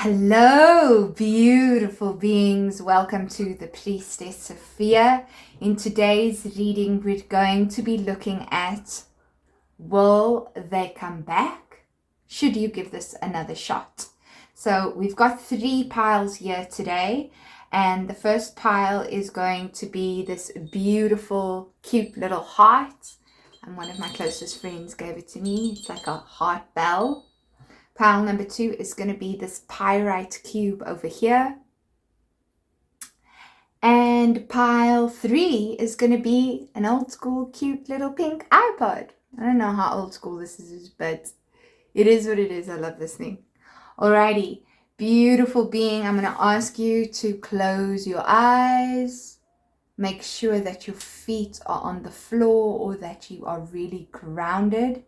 Hello, beautiful beings. Welcome to the Priestess Sophia. In today's reading, we're going to be looking at, will they come back? Should you give this another shot? So we've got 3 piles here today, and the first pile is going to be this beautiful, cute little heart. And one of my closest friends gave it to me. It's like a heart bell. Pile number 2 is going to be this pyrite cube over here. And pile 3 is going to be an old school cute little pink iPod. I don't know how old school this is, but it is what it is. I love this thing. Alrighty, beautiful being, I'm going to ask you to close your eyes. Make sure that your feet are on the floor or that you are really grounded.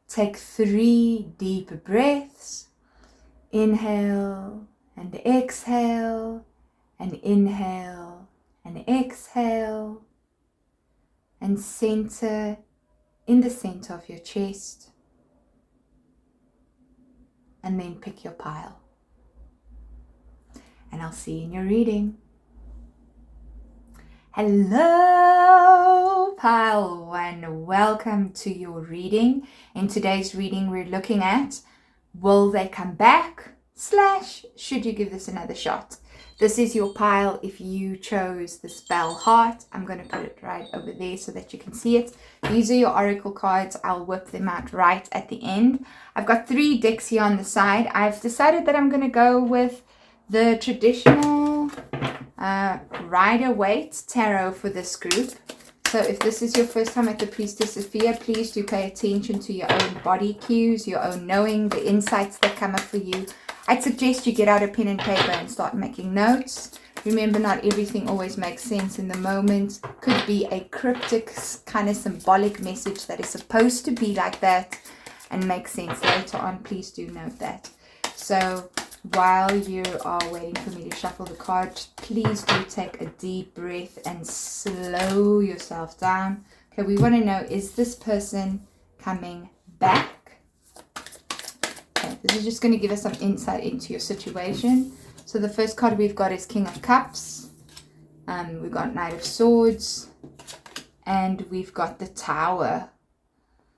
Take 3 deep breaths. Inhale and exhale, and inhale and exhale, and center in the center of your chest, and then pick your pile. And I'll see you in your reading. Hello, pile 1. Welcome to your reading. In today's reading, we're looking at, will they come back? / should you give this another shot? This is your pile if you chose this bell heart. I'm going to put it right over there so that you can see it. These are your oracle cards. I'll whip them out right at the end. I've got 3 decks here on the side. I've decided that I'm going to go with the traditional Rider-Waite tarot for this group. So if this is your first time at the Priestess Sophia, please do pay attention to your own body cues, your own knowing, the insights that come up for you. I'd suggest you get out a pen and paper and start making notes. Remember, not everything always makes sense in the moment. Could be a cryptic, kind of symbolic message that is supposed to be like that and make sense later on. Please do note that. So while you are waiting for me to shuffle the cards, please do take a deep breath and slow yourself down. Okay, we want to know, is this person coming back? Okay, this is just going to give us some insight into your situation. So the first card we've got is King of Cups. We've got Knight of Swords. And we've got the Tower.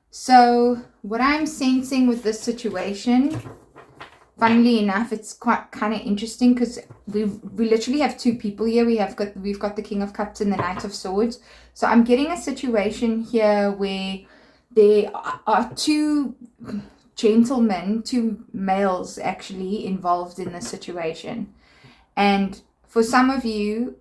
So what I'm sensing with this situation, funnily enough, it's quite kind of interesting because we literally have 2 people here. We've got the King of Cups and the Knight of Swords. So I'm getting a situation here where there are 2 gentlemen, 2 males actually involved in this situation. And for some of you,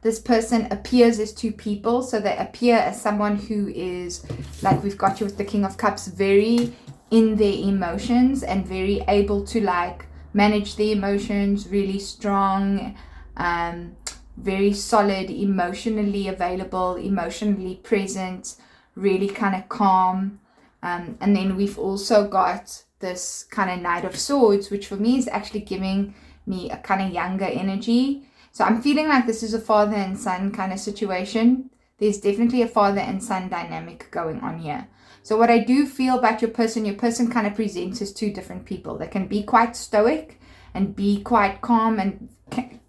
this person appears as 2 people. So they appear as someone who is, like we've got you with the King of Cups, very in their emotions and very able to like manage their emotions, really strong, very solid, emotionally available, emotionally present, really kind of calm. And then we've also got this kind of Knight of Swords, which for me is actually giving me a kind of younger energy. So I'm feeling like this is a father and son kind of situation. There's definitely a father and son dynamic going on here. So what I do feel about your person kind of presents as 2 different people. They can be quite stoic and be quite calm and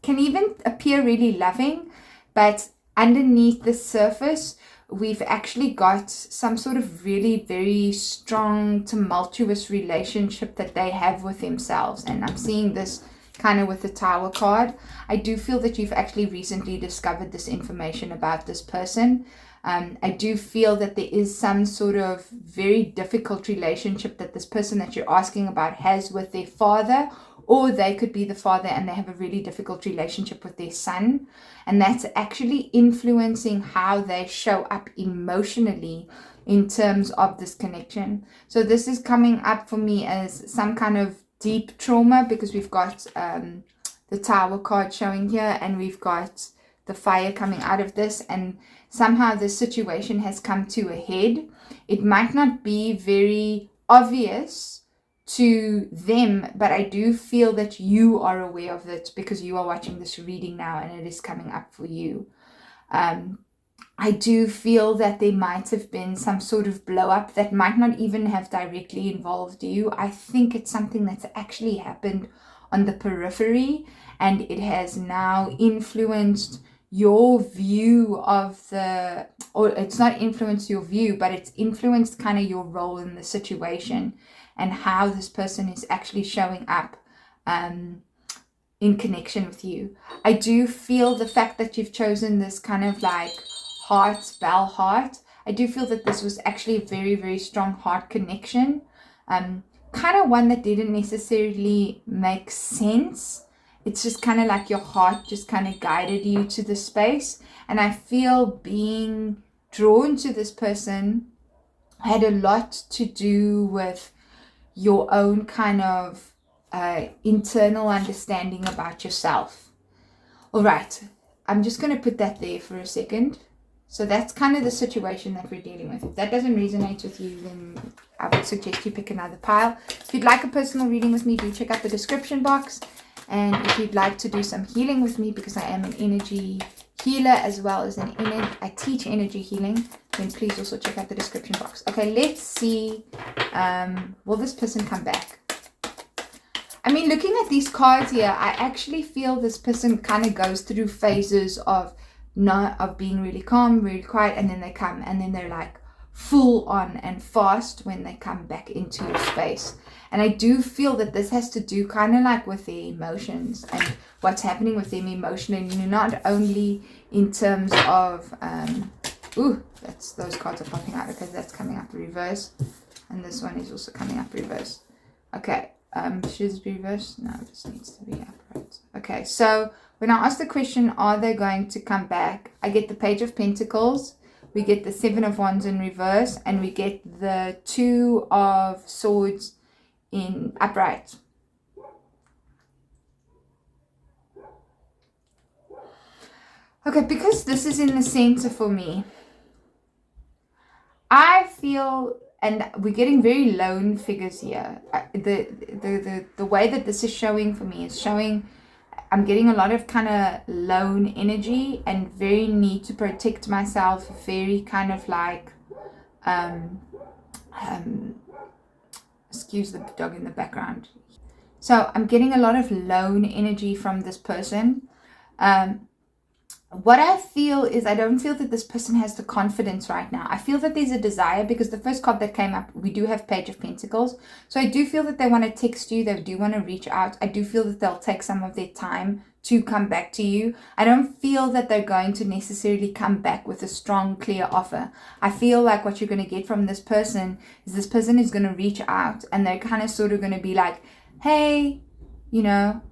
can even appear really loving. But underneath the surface, we've actually got some sort of really very strong, tumultuous relationship that they have with themselves. And I'm seeing this kind of with the Tower card. I do feel that you've actually recently discovered this information about this person. I do feel that there is some sort of very difficult relationship that this person that you're asking about has with their father, or they could be the father and they have a really difficult relationship with their son. And that's actually influencing how they show up emotionally in terms of this connection. So this is coming up for me as some kind of deep trauma, because we've got the Tower card showing here and we've got the fire coming out of this, and somehow this situation has come to a head. It might not be very obvious to them, but I do feel that you are aware of it because you are watching this reading now and it is coming up for you. I do feel that there might have been some sort of blow up that might not even have directly involved you. I think it's something that's actually happened on the periphery, and it has now influenced your view of the, or it's not influenced your view, but it's influenced kind of your role in the situation and how this person is actually showing up in connection with you. I do feel the fact that you've chosen this kind of like bell heart. I do feel that this was actually a very, very strong heart connection. Kind of one that didn't necessarily make sense. It's just kind of like your heart just kind of guided you to the space. And I feel being drawn to this person had a lot to do with your own kind of internal understanding about yourself. All right, I'm just going to put that there for a second. So that's kind of the situation that we're dealing with. If that doesn't resonate with you, then I would suggest you pick another pile. If you'd like a personal reading with me, do check out the description box. And if you'd like to do some healing with me, because I am an energy healer as well as I teach energy healing, then please also check out the description box. Okay, let's see. Will this person come back? I mean, looking at these cards here, I actually feel this person kind of goes through phases of being really calm, really quiet, and then they come, and then they're like full on and fast when they come back into your space. And I do feel that this has to do kind of like with their emotions and what's happening with them emotionally, not only in terms of those cards are popping out. Okay, that's coming up reverse, and this one is also coming up reverse. Okay, should this be reverse? No, this needs to be upright. Okay, so when I ask the question, are they going to come back? I get the Page of Pentacles, we get the Seven of Wands in reverse, and we get the Two of Swords in upright. Okay, because this is in the center for me, I feel, and we're getting very lone figures here. The way that this is showing for me is showing I'm getting a lot of kind of lone energy and very need to protect myself, very kind of like excuse the dog in the background. So I'm getting a lot of lone energy from this person. What I feel is I don't feel that this person has the confidence right now. I feel that there's a desire, because the first card that came up, we do have Page of Pentacles. So I do feel that they want to text you. They do want to reach out. I do feel that they'll take some of their time to come back to you. I don't feel that they're going to necessarily come back with a strong, clear offer. I feel like what you're going to get from this person is this person is going to reach out, and they're kind of sort of going to be like, hey, they're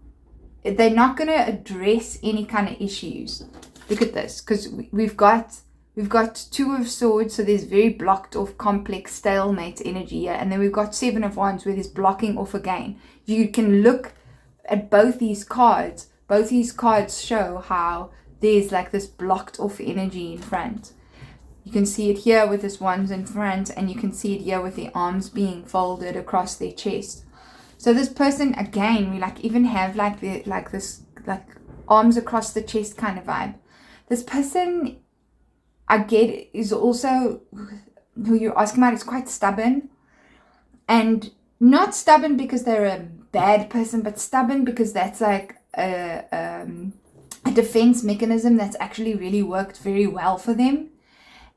not going to address any kind of issues. Look at this, because we've got Two of Swords, so there's very blocked off, complex, stalemate energy here, and then we've got Seven of Wands where there's blocking off again. You can look at both these cards. Both these cards show how there's like this blocked off energy in front. You can see it here with this Wands in front, and you can see it here with the arms being folded across their chest. So this person, again, we like even have like this arms across the chest kind of vibe. This person, I get, is also, who you're asking about, is quite stubborn. And not stubborn because they're a bad person, but stubborn because that's like a defense mechanism that's actually really worked very well for them.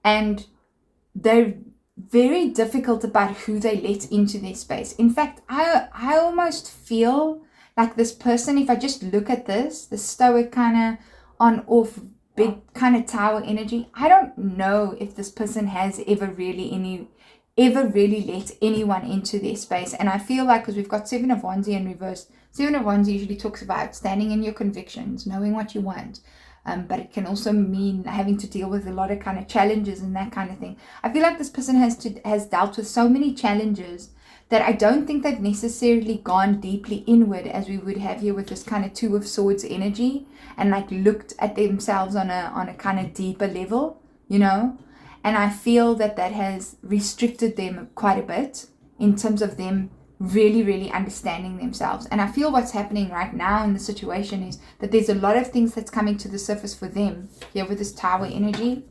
And they're very difficult about who they let into their space. In fact, I almost feel like this person, if I just look at this, the stoic kind of on-off, big kind of tower energy, I don't know if this person has ever really let anyone into their space. And I feel like, because we've got Seven of Wands in reverse, Seven of Wands usually talks about standing in your convictions, knowing what you want. But it can also mean having to deal with a lot of kind of challenges and that kind of thing. I feel like this person has dealt with so many challenges that I don't think they've necessarily gone deeply inward as we would have here with this kind of Two of Swords energy, and like looked at themselves on a kind of deeper level, And I feel that has restricted them quite a bit in terms of them really, really understanding themselves. And I feel what's happening right now in the situation is that there's a lot of things that's coming to the surface for them here with this Tower energy.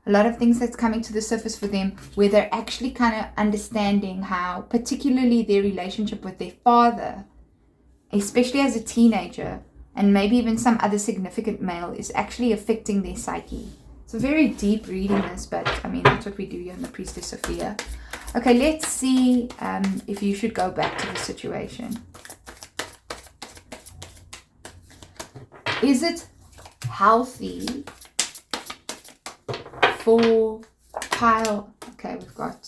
a lot of things that's coming to the surface for them, where they're actually kind of understanding how, particularly their relationship with their father, especially as a teenager, and maybe even some other significant male, is actually affecting their psyche. It's a very deep reading this, but I mean, that's what we do here in the Priestess Sophia. Okay, let's see if you should go back to the situation. Is it healthy for pile? Okay, we've got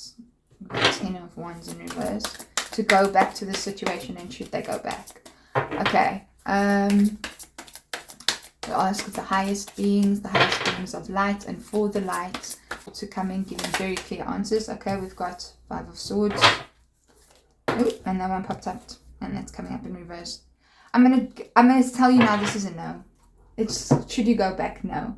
10 of Wands in reverse. To go back to the situation, and should they go back? Okay. We ask the highest beings of light, and for the light to come in, giving very clear answers. Okay, we've got 5 of Swords. Ooh, and that one popped up, and that's coming up in reverse. I'm gonna tell you now, this is a no. It's, should you go back? No.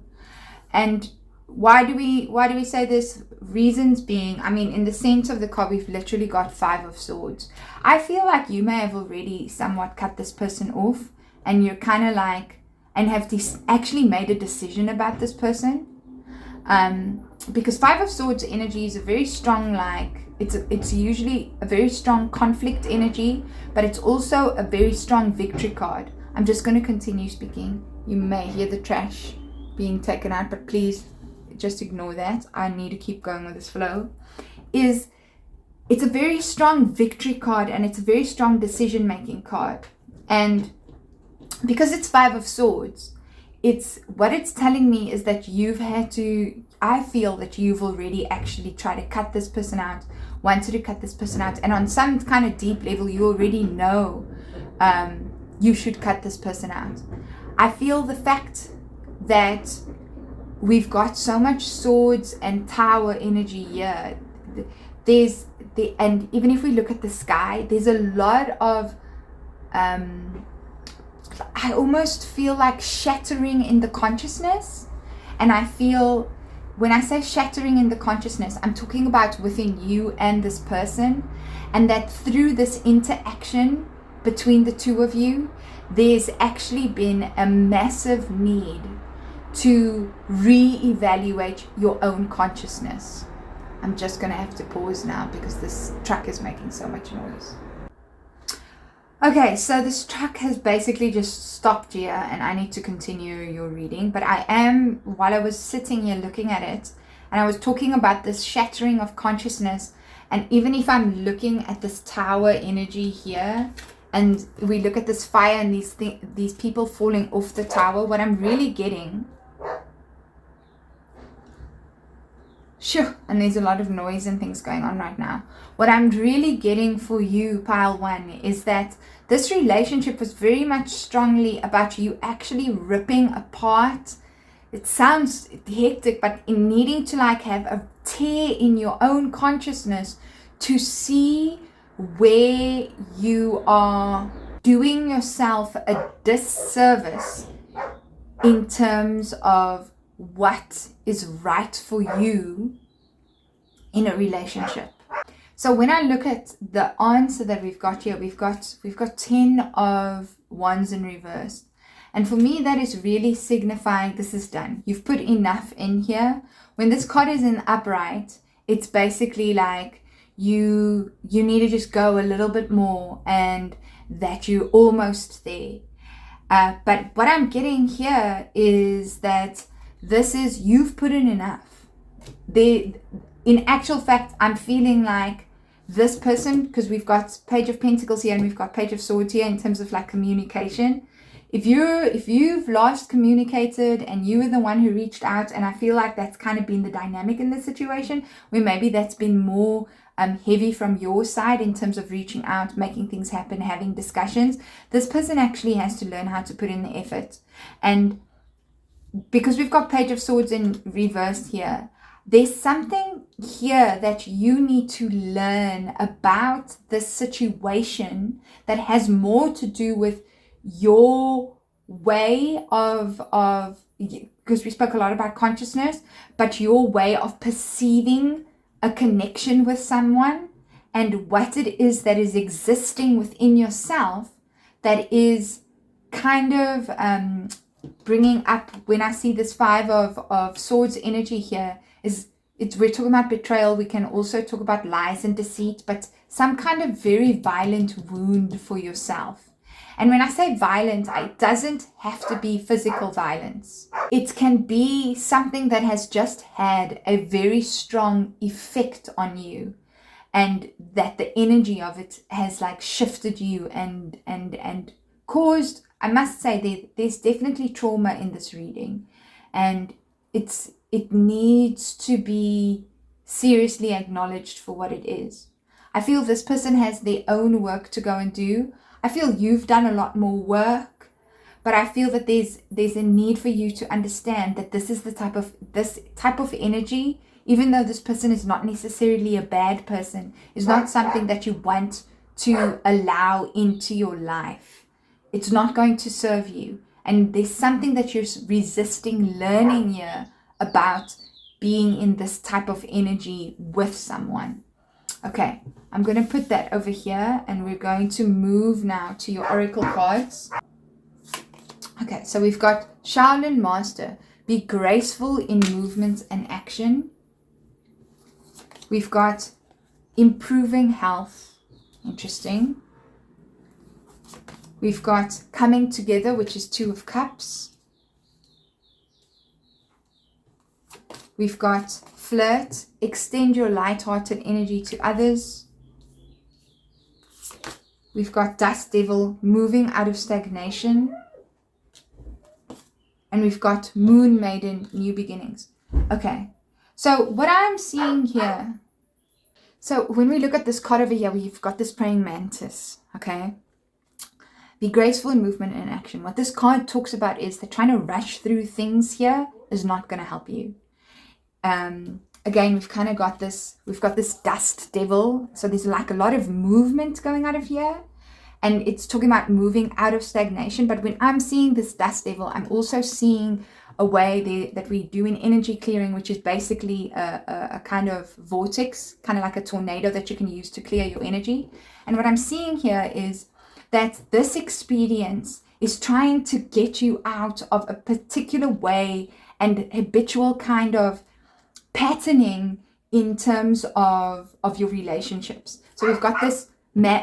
And why do we say this? Reasons being, I mean, in the sense of the card, we've literally got 5 of Swords. I feel like you may have already somewhat cut this person off, and you're kind of like, and have actually made a decision about this person. Because 5 of Swords energy is a very strong, like, it's usually a very strong conflict energy, but it's also a very strong victory card. I'm just going to continue speaking. You may hear the trash being taken out, but please just ignore that. I need to keep going with this flow. It's a very strong victory card, and it's a very strong decision-making card. And because it's 5 of Swords, what it's telling me is that I feel that you've already actually tried to cut this person out, wanted to cut this person out, and on some kind of deep level, you already know you should cut this person out. I feel the fact that we've got so much Swords and Tower energy here, and even if we look at the sky, there's a lot of I almost feel like shattering in the consciousness. And I feel, when I say shattering in the consciousness, I'm talking about within you and this person, and that through this interaction between the two of you, there's actually been a massive need to re-evaluate your own consciousness. I'm just going to have to pause now because this truck is making so much noise. Okay, so this truck has basically just stopped here, and I need to continue your reading. But while I was sitting here looking at it, and I was talking about this shattering of consciousness, and even if I'm looking at this Tower energy here, and we look at this fire and these people falling off the tower, what I'm really getting, and there's a lot of noise and things going on right now. What I'm really getting for you, pile 1, is that this relationship was very much strongly about you actually ripping apart. It sounds hectic, but in needing to like have a tear in your own consciousness to see where you are doing yourself a disservice in terms of what is right for you in a relationship. So when I look at the answer that we've got here, we've got 10 of Wands in reverse. And for me, that is really signifying this is done. You've put enough in here. When this card is in upright, it's basically like you need to just go a little bit more, and that you're almost there. But what I'm getting here is that this is, you've put in enough. In actual fact, I'm feeling like this person, because we've got Page of Pentacles here and we've got Page of Swords here in terms of like communication. If you've last communicated and you were the one who reached out, and I feel like that's kind of been the dynamic in this situation, where maybe that's been more heavy from your side in terms of reaching out, making things happen, having discussions. This person actually has to learn how to put in the effort. And because we've got Page of Swords in reversed here, there's something here that you need to learn about this situation that has more to do with your way of because we spoke a lot about consciousness, but your way of perceiving a connection with someone, and what it is that is existing within yourself that is kind of bringing up, when I see this 5 of Swords energy here, we're talking about betrayal. We can also talk about lies and deceit, but some kind of very violent wound for yourself. And when I say violent, it doesn't have to be physical violence. It can be something that has just had a very strong effect on you, and that the energy of it has like shifted you and caused, I must say, there's definitely trauma in this reading, and it needs to be seriously acknowledged for what it is. I feel this person has their own work to go and do. I feel you've done a lot more work, but I feel that there's a need for you to understand that this type of energy, even though this person is not necessarily a bad person, is not something that you want to allow into your life. It's not going to serve you. And there's something that you're resisting learning here about being in this type of energy with someone. Okay, I'm going to put that over here, and we're going to move now to your oracle cards. Okay, so we've got Shaolin Master. Be graceful in movements and action. We've got improving health. Interesting. We've got coming together, which is 2 of Cups. We've got flirt. Extend your light-hearted energy to others. We've got Dust Devil, moving out of stagnation. And we've got Moon Maiden, new beginnings. Okay, so what I'm seeing here, so when we look at this card over here, we've got this praying mantis, okay? Be graceful in movement and action. What this card talks about is that trying to rush through things here is not going to help you. Again, we've got this Dust Devil. So there's like a lot of movement going out of here. And it's talking about moving out of stagnation. But when I'm seeing this Dust Devil, I'm also seeing a way that we do in energy clearing, which is basically a kind of vortex, kind of like a tornado that you can use to clear your energy. And what I'm seeing here is that this experience is trying to get you out of a particular way and habitual kind of patterning in terms of your relationships. So we've got this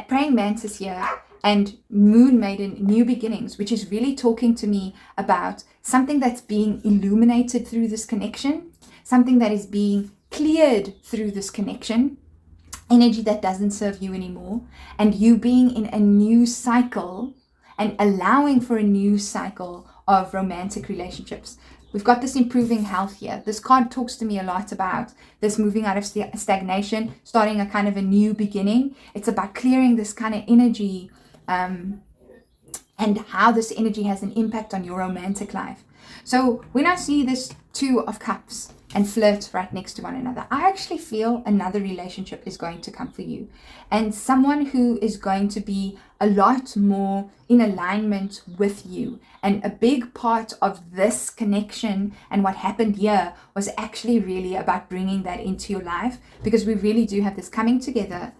praying mantis here and Moon Maiden, new beginnings, which is really talking to me about something that's being illuminated through this connection, something that is being cleared through this connection, energy that doesn't serve you anymore, and you being in a new cycle and allowing for a new cycle of romantic relationships. We've got this improving health here. This card talks to me a lot about this moving out of stagnation, starting a kind of a new beginning. It's about clearing this kind of energy and how this energy has an impact on your romantic life. So when I see this 2 of Cups and flirt right next to one another, I actually feel another relationship is going to come for you, and someone who is going to be a lot more in alignment with you. And a big part of this connection and what happened here was actually really about bringing that into your life, because we really do have this coming together.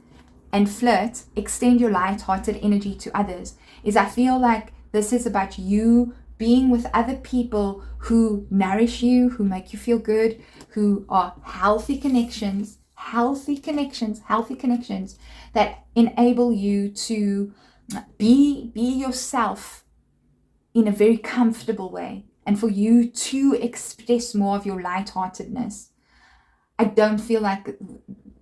And flirt, extend your light-hearted energy to others, is I feel like this is about you being with other people who nourish you, who make you feel good, who are healthy connections that enable you to be yourself in a very comfortable way, and for you to express more of your lightheartedness. I don't feel like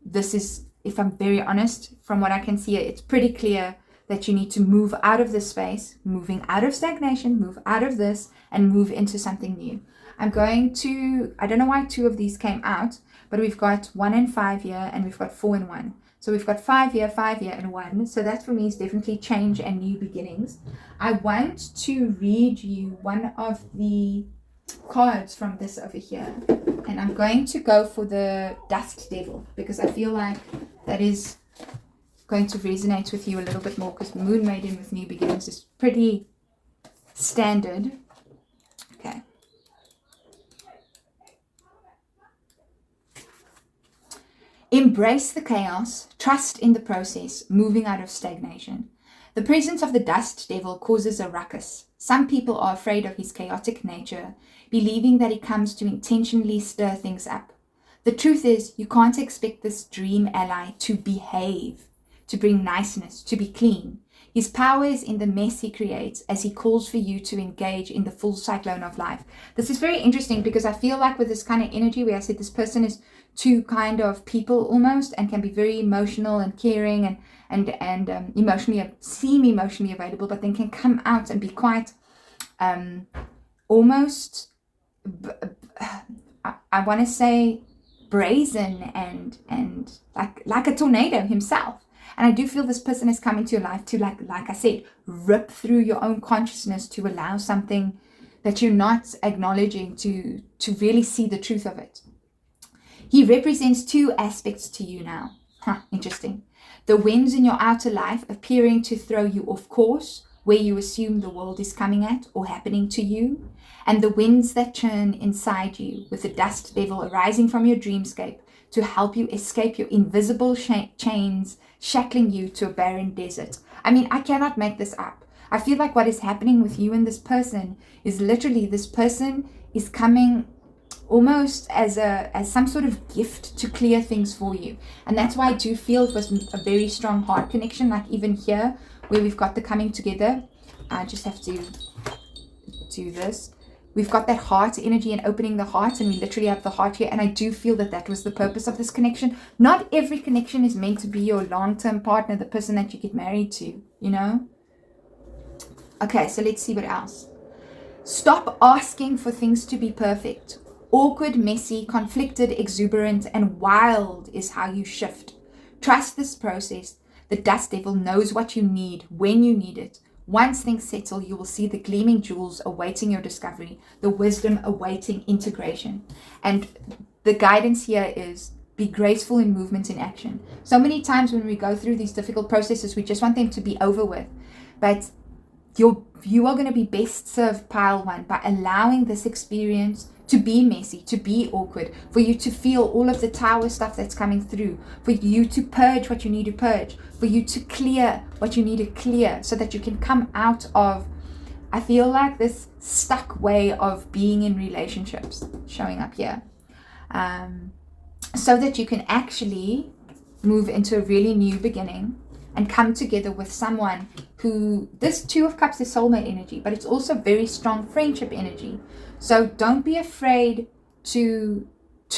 this is, if I'm very honest, from what I can see, it's pretty clear that you need to move out of this space, moving out of stagnation, move out of this, and move into something new. I don't know why 2 of these came out, but we've got 1 and 5 here, and we've got 4 and 1. So we've got 5 here, and 1. So that for me is definitely change and new beginnings. I want to read you one of the cards from this over here. And I'm going to go for the Dust Devil, because I feel like that is going to resonate with you a little bit more, because Moon Maiden with new beginnings is pretty standard. Okay. Embrace the chaos, trust in the process, moving out of stagnation. The presence of the Dust Devil causes a ruckus. Some people are afraid of his chaotic nature, believing that he comes to intentionally stir things up. The truth is, you can't expect this dream ally to behave, to bring niceness, to be clean. His power is in the mess he creates as he calls for you to engage in the full cyclone of life. This is very interesting because I feel like with this kind of energy where I said this person is two kind of people almost and can be very emotional and caring and seem emotionally available, but then can come out and be quite almost, I want to say, brazen and like a tornado himself. And I do feel this person has come into your life to, like I said, rip through your own consciousness to allow something that you're not acknowledging to really see the truth of it. He represents two aspects to you now. Interesting. The winds in your outer life appearing to throw you off course, where you assume the world is coming at or happening to you, and the winds that churn inside you with the dust devil arising from your dreamscape to help you escape your invisible chains shackling you to a barren desert. I mean, I cannot make this up. I feel like what is happening with you and this person is literally this person is coming almost as some sort of gift to clear things for you. And that's why I do feel it was a very strong heart connection, like even here where we've got the coming together. I just have to do this. We've got that heart energy and opening the heart, and we literally have the heart here. And I do feel that that was the purpose of this connection. Not every connection is meant to be your long-term partner, the person that you get married to, you know? Okay, so let's see what else. Stop asking for things to be perfect. Awkward, messy, conflicted, exuberant, and wild is how you shift. Trust this process. The dust devil knows what you need when you need it. Once things settle, you will see the gleaming jewels awaiting your discovery, the wisdom awaiting integration. And the guidance here is be graceful in movement and action. So many times when we go through these difficult processes, we just want them to be over with. But you are going to be best served, pile one, by allowing this experience to be messy, to be awkward, for you to feel all of the tower stuff that's coming through, for you to purge what you need to purge, for you to clear what you need to clear, so that you can come out of, I feel like, this stuck way of being in relationships showing up here, so that you can actually move into a really new beginning and come together with someone who, this Two of Cups is soulmate energy, but it's also very strong friendship energy. So don't be afraid to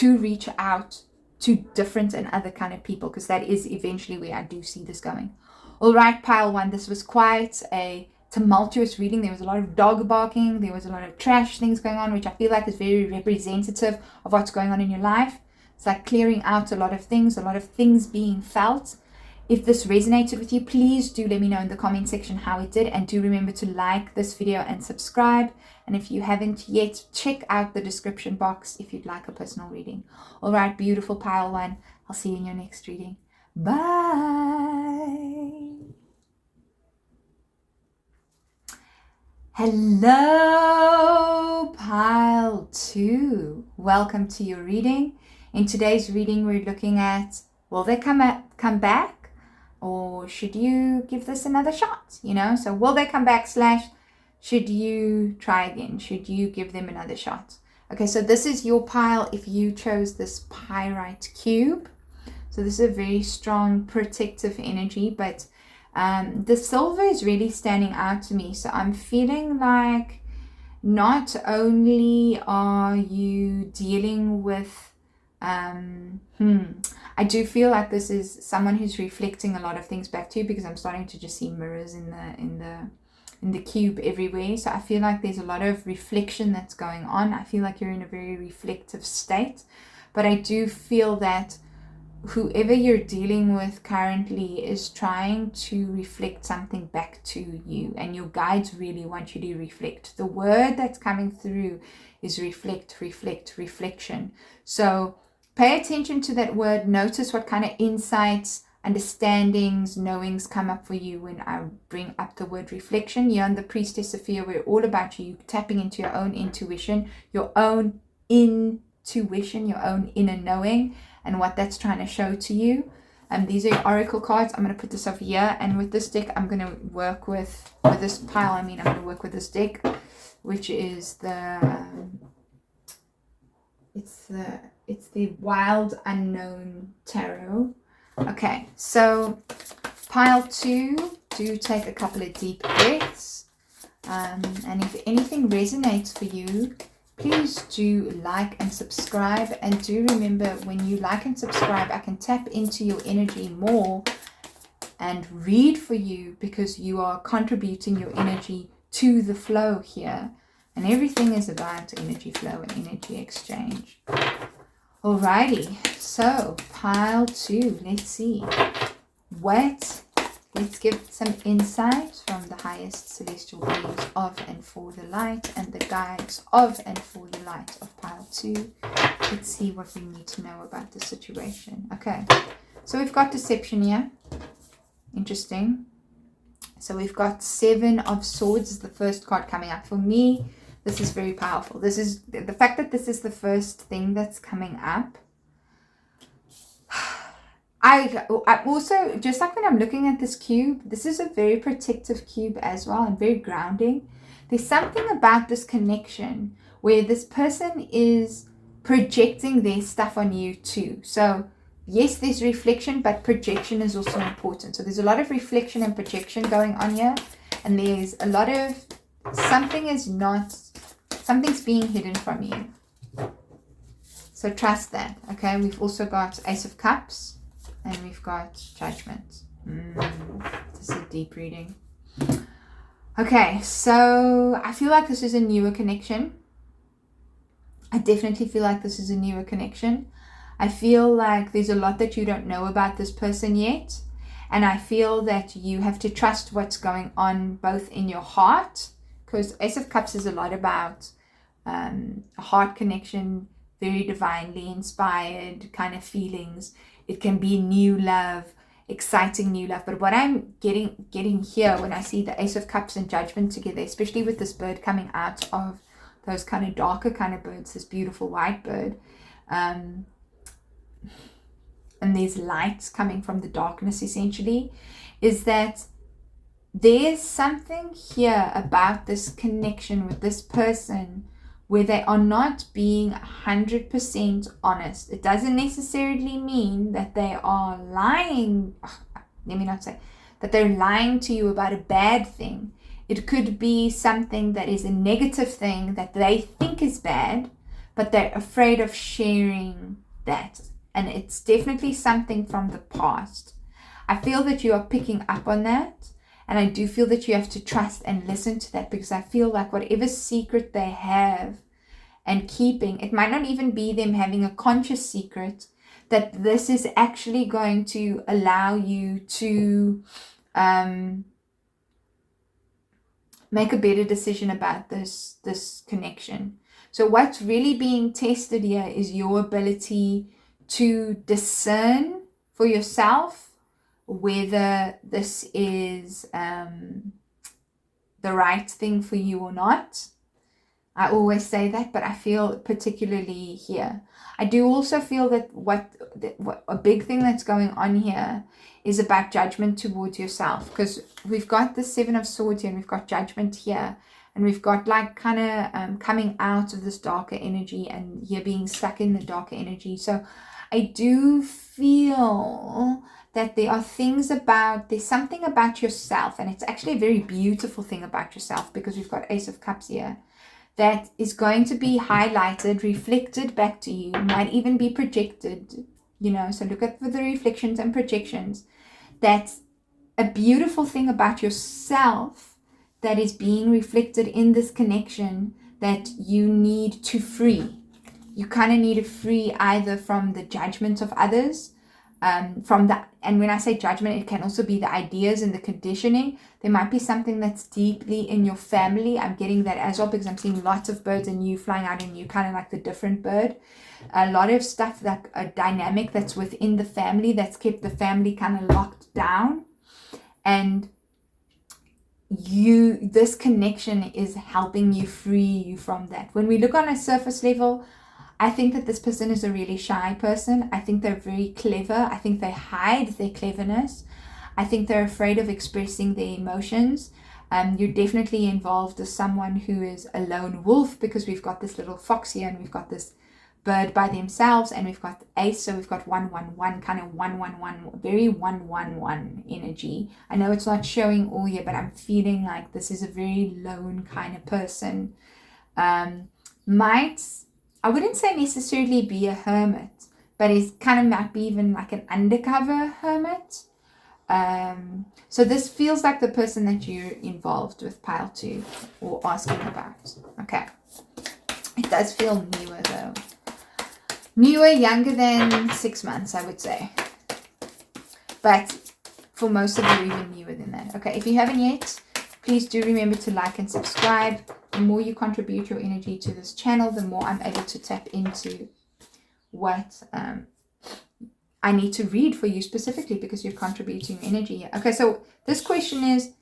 reach out to different and other kind of people, because that is eventually where I do see this going. All right, pile one, this was quite a tumultuous reading. There was a lot of dog barking. There was a lot of trash things going on, which I feel like is very representative of what's going on in your life. It's like clearing out a lot of things being felt. If this resonated with you, please do let me know in the comment section how it did, and do remember to like this video and subscribe. And if you haven't yet, check out the description box if you'd like a personal reading. All right, beautiful pile one. I'll see you in your next reading. Bye. Hello, pile two. Welcome to your reading. In today's reading, we're looking at, will they come back? Or should you give this another shot? You know, so will they come back / should you try again? Should you give them another shot? Okay, so this is your pile if you chose this pyrite cube. So this is a very strong protective energy, but the silver is really standing out to me. So I'm feeling like not only are you dealing with I do feel like this is someone who's reflecting a lot of things back to you, because I'm starting to just see mirrors in the cube everywhere. So I feel like there's a lot of reflection that's going on. I feel like you're in a very reflective state, but I do feel that whoever you're dealing with currently is trying to reflect something back to you, and your guides really want you to reflect. The word that's coming through is reflect, reflection. So pay attention to that word. Notice what kind of insights, understandings, knowings come up for you when I bring up the word reflection. Here on the Priestess Sophia, we're all about you tapping into your own intuition, your own inner knowing, and what that's trying to show to you. These are your oracle cards. I'm going to put this over here, and with this deck, I'm going to work with this pile. I'm going to work with this deck, which is it's the It's the Wild Unknown Tarot. Okay, so pile 2, do take a couple of deep breaths. And if anything resonates for you, please do like and subscribe. And do remember, when you like and subscribe, I can tap into your energy more and read for you, because you are contributing your energy to the flow here. And everything is about energy flow and energy exchange. Alrighty, so pile 2, let's see. Let's give some insight from the highest celestial beings of and for the light, and the guides of and for the light of pile 2. Let's see what we need to know about the situation. Okay, so we've got deception here. Interesting. So we've got 7 of Swords is the first card coming up. For me, this is very powerful. This is the fact that this is the first thing that's coming up. I also, just like when I'm looking at this cube, this is a very protective cube as well, and very grounding. There's something about this connection where this person is projecting their stuff on you too. So yes, there's reflection, but projection is also important. So there's a lot of reflection and projection going on here. And there's a lot of, something's being hidden from you. So trust that, okay? We've also got Ace of Cups. And we've got Judgment. This is a deep reading. Okay, so I feel like this is a newer connection. I definitely feel like this is a newer connection. I feel like there's a lot that you don't know about this person yet. And I feel that you have to trust what's going on both in your heart, because Ace of Cups is a lot about a heart connection, very divinely inspired kind of feelings. It can be new love, exciting new love. But what I'm getting here when I see the Ace of Cups and Judgment together, especially with this bird coming out of those kind of darker kind of birds, this beautiful white bird, and there's lights coming from the darkness essentially, is that there's something here about this connection with this person where they are not being 100% honest. It doesn't necessarily mean that they are lying. Let me not say that they're lying to you about a bad thing. It could be something that is a negative thing that they think is bad, but they're afraid of sharing that. And it's definitely something from the past. I feel that you are picking up on that. And I do feel that you have to trust and listen to that, because I feel like whatever secret they have and keeping, it might not even be them having a conscious secret, that this is actually going to allow you to make a better decision about this connection. So what's really being tested here is your ability to discern for yourself whether this is the right thing for you or not. I always say that, but I feel particularly here. I do also feel that what a big thing that's going on here is about judgment towards yourself, because we've got the 7 of Swords here and we've got Judgment here, and we've got like kind of coming out of this darker energy and here being stuck in the darker energy. So I do feel that there's something about yourself, and it's actually a very beautiful thing about yourself, because we've got Ace of Cups here, that is going to be highlighted, reflected back to you, might even be projected, so look at the reflections and projections. That's a beautiful thing about yourself that is being reflected in this connection that you need to free. You kind of need to free either from the judgment of others, and when I say judgment, it can also be the ideas and the conditioning. There might be something that's deeply in your family. I'm getting that as well, because I'm seeing lots of birds and you flying out and you kind of like the different bird. A lot of stuff, like a dynamic that's within the family that's kept the family kind of locked down. And this connection is helping you free you from that. When we look on a surface level, I think that this person is a really shy person. I think they're very clever. I think they hide their cleverness. I think they're afraid of expressing their emotions. You're definitely involved as someone who is a lone wolf, because we've got this little fox here and we've got this bird by themselves, and we've got ace, so we've got 111, kind of 111, very 111 energy. I know it's not showing all here, but I'm feeling like this is a very lone kind of person. Might, I wouldn't say necessarily be a hermit, but it kind of might be even like an undercover hermit. So this feels like the person that you're involved with, pile 2, or asking about. Okay. It does feel newer though. Newer, younger than 6 months, I would say. But for most of you, even newer than that. Okay, if you haven't yet, please do remember to like and subscribe. The more you contribute your energy to this channel, the more I'm able to tap into what I need to read for you specifically, because you're contributing energy here. Okay, so this question is,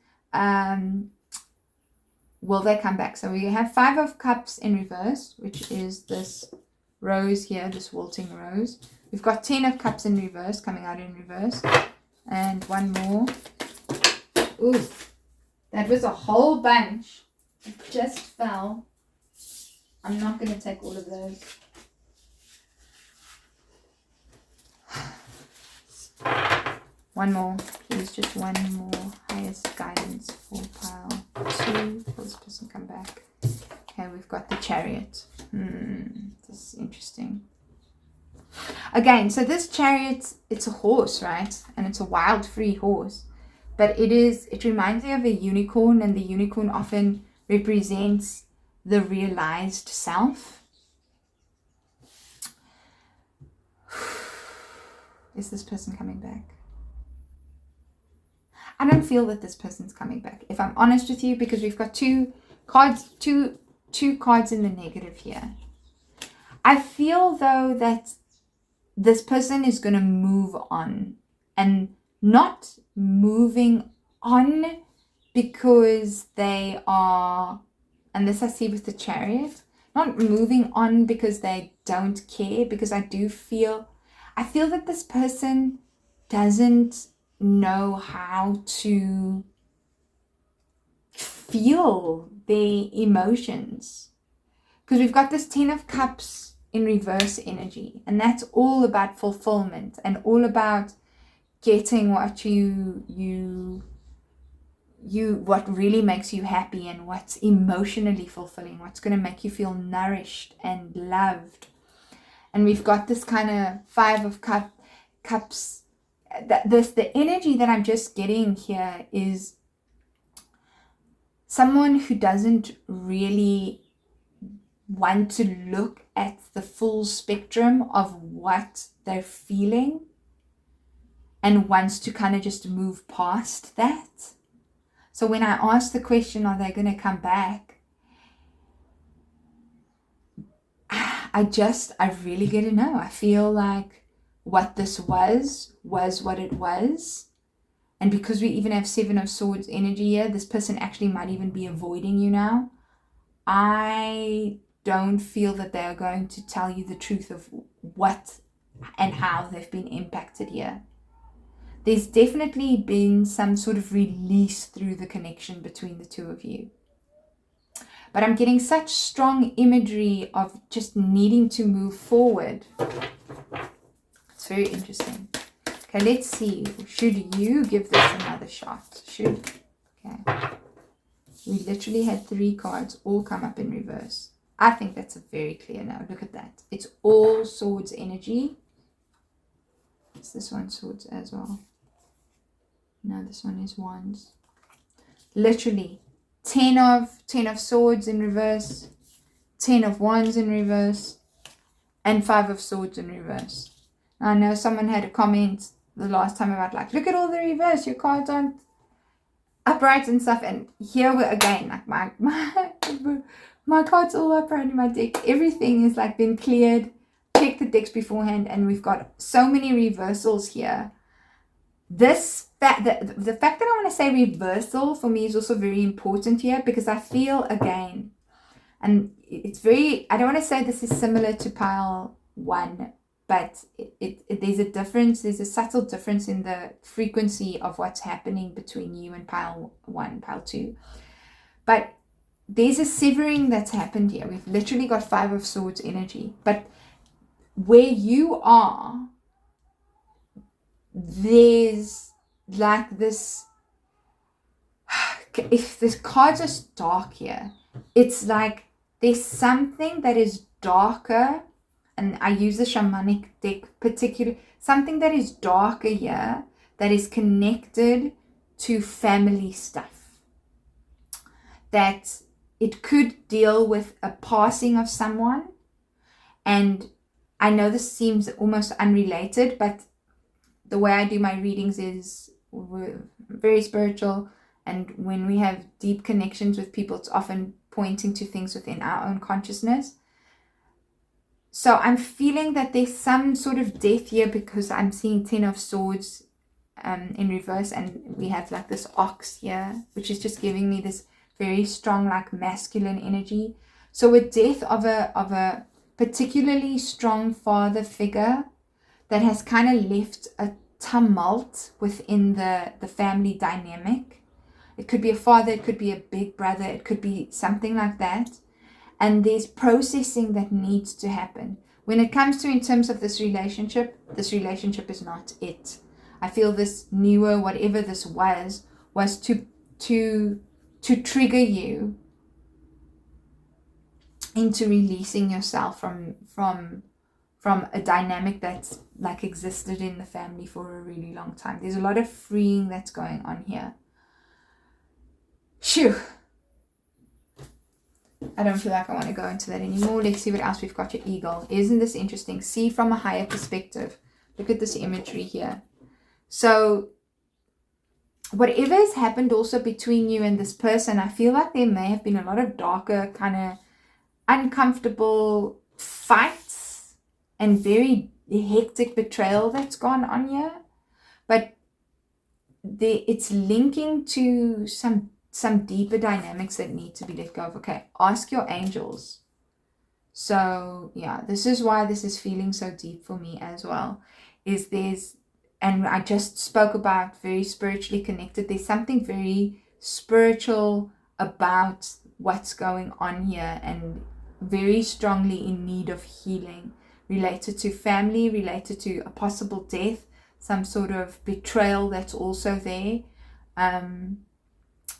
will they come back? So we have 5 of Cups in reverse, which is this rose here, this wilting rose. We've got 10 of Cups in reverse, coming out in reverse. And one more. Ooh, that was a whole bunch. It just fell. I'm not going to take all of those. One more, please, just one more. Highest guidance for pile 2. Will this person come back? Okay, we've got the Chariot. This is interesting. Again, so this Chariot, it's a horse, right? And it's a wild, free horse. But it reminds me of a unicorn, and the unicorn often represents the realized self. Is this person coming back? I don't feel that this person's coming back, if I'm honest with you, because we've got two cards in the negative here. I feel though that this person is going to move on, and not moving on because they are, and this I see with the Chariot, not moving on because they don't care, because I feel that this person doesn't know how to feel their emotions, because we've got this 10 of Cups in reverse energy, and that's all about fulfillment and all about getting what what really makes you happy, and what's emotionally fulfilling, what's going to make you feel nourished and loved. And we've got this kind of 5 of Cups. The energy that I'm just getting here is someone who doesn't really want to look at the full spectrum of what they're feeling, and wants to kind of just move past that. So when I ask the question, are they going to come back? I really get to know. I feel like what this was what it was. And because we even have 7 of Swords energy here, this person actually might even be avoiding you now. I don't feel that they are going to tell you the truth of what and how they've been impacted here. There's definitely been some sort of release through the connection between the two of you. But I'm getting such strong imagery of just needing to move forward. It's very interesting. Okay, let's see. Should you give this another shot? Okay. We literally had 3 cards all come up in reverse. I think that's a very clear no. Look at that. It's all Swords energy. Is this one Swords as well? No, this one is Wands. Literally 10 of Swords in reverse, 10 of Wands in reverse, and 5 of Swords in reverse. I know someone had a comment the last time about like, look at all the reverse, your cards aren't upright and stuff. And here we're again, like my cards all upright in my deck. Everything is like been cleared. Check the decks beforehand, and we've got so many reversals here. The fact that I want to say reversal for me is also very important here, because I feel again, and it's very, I don't want to say this is similar to pile 1, but there's a difference. There's a subtle difference in the frequency of what's happening between you and pile 1, pile 2. But there's a severing that's happened here. We've literally got 5 of Swords energy, but where you are, there's like this, if the cards are dark here, it's like there's something that is darker, and I use the shamanic deck particularly, something that is darker here that is connected to family stuff. That it could deal with a passing of someone, and I know this seems almost unrelated, but the way I do my readings is very spiritual, and when we have deep connections with people, it's often pointing to things within our own consciousness. So I'm feeling that there's some sort of death here, because I'm seeing 10 of Swords in reverse, and we have like this ox here, which is just giving me this very strong like masculine energy. So a death of a particularly strong father figure that has kind of left a tumult within the family dynamic. It could be a father, it could be a big brother, it could be something like that. And there's processing that needs to happen. When it comes to in terms of this relationship is not it. I feel this newer, whatever this was to trigger you into releasing yourself from a dynamic that's like existed in the family for a really long time. There's a lot of freeing that's going on here. Phew. I don't feel like I want to go into that anymore. Let's see what else we've got. Your eagle. Isn't this interesting? See from a higher perspective. Look at this imagery here. So whatever has happened also between you and this person, I feel like there may have been a lot of darker, kind of uncomfortable fights and very hectic betrayal that's gone on here. But it's linking to some deeper dynamics that need to be let go of. Okay, ask your angels. So yeah, this is why this is feeling so deep for me as well. And I just spoke about very spiritually connected. There's something very spiritual about what's going on here, and very strongly in need of healing, related to family, related to a possible death, some sort of betrayal that's also there. And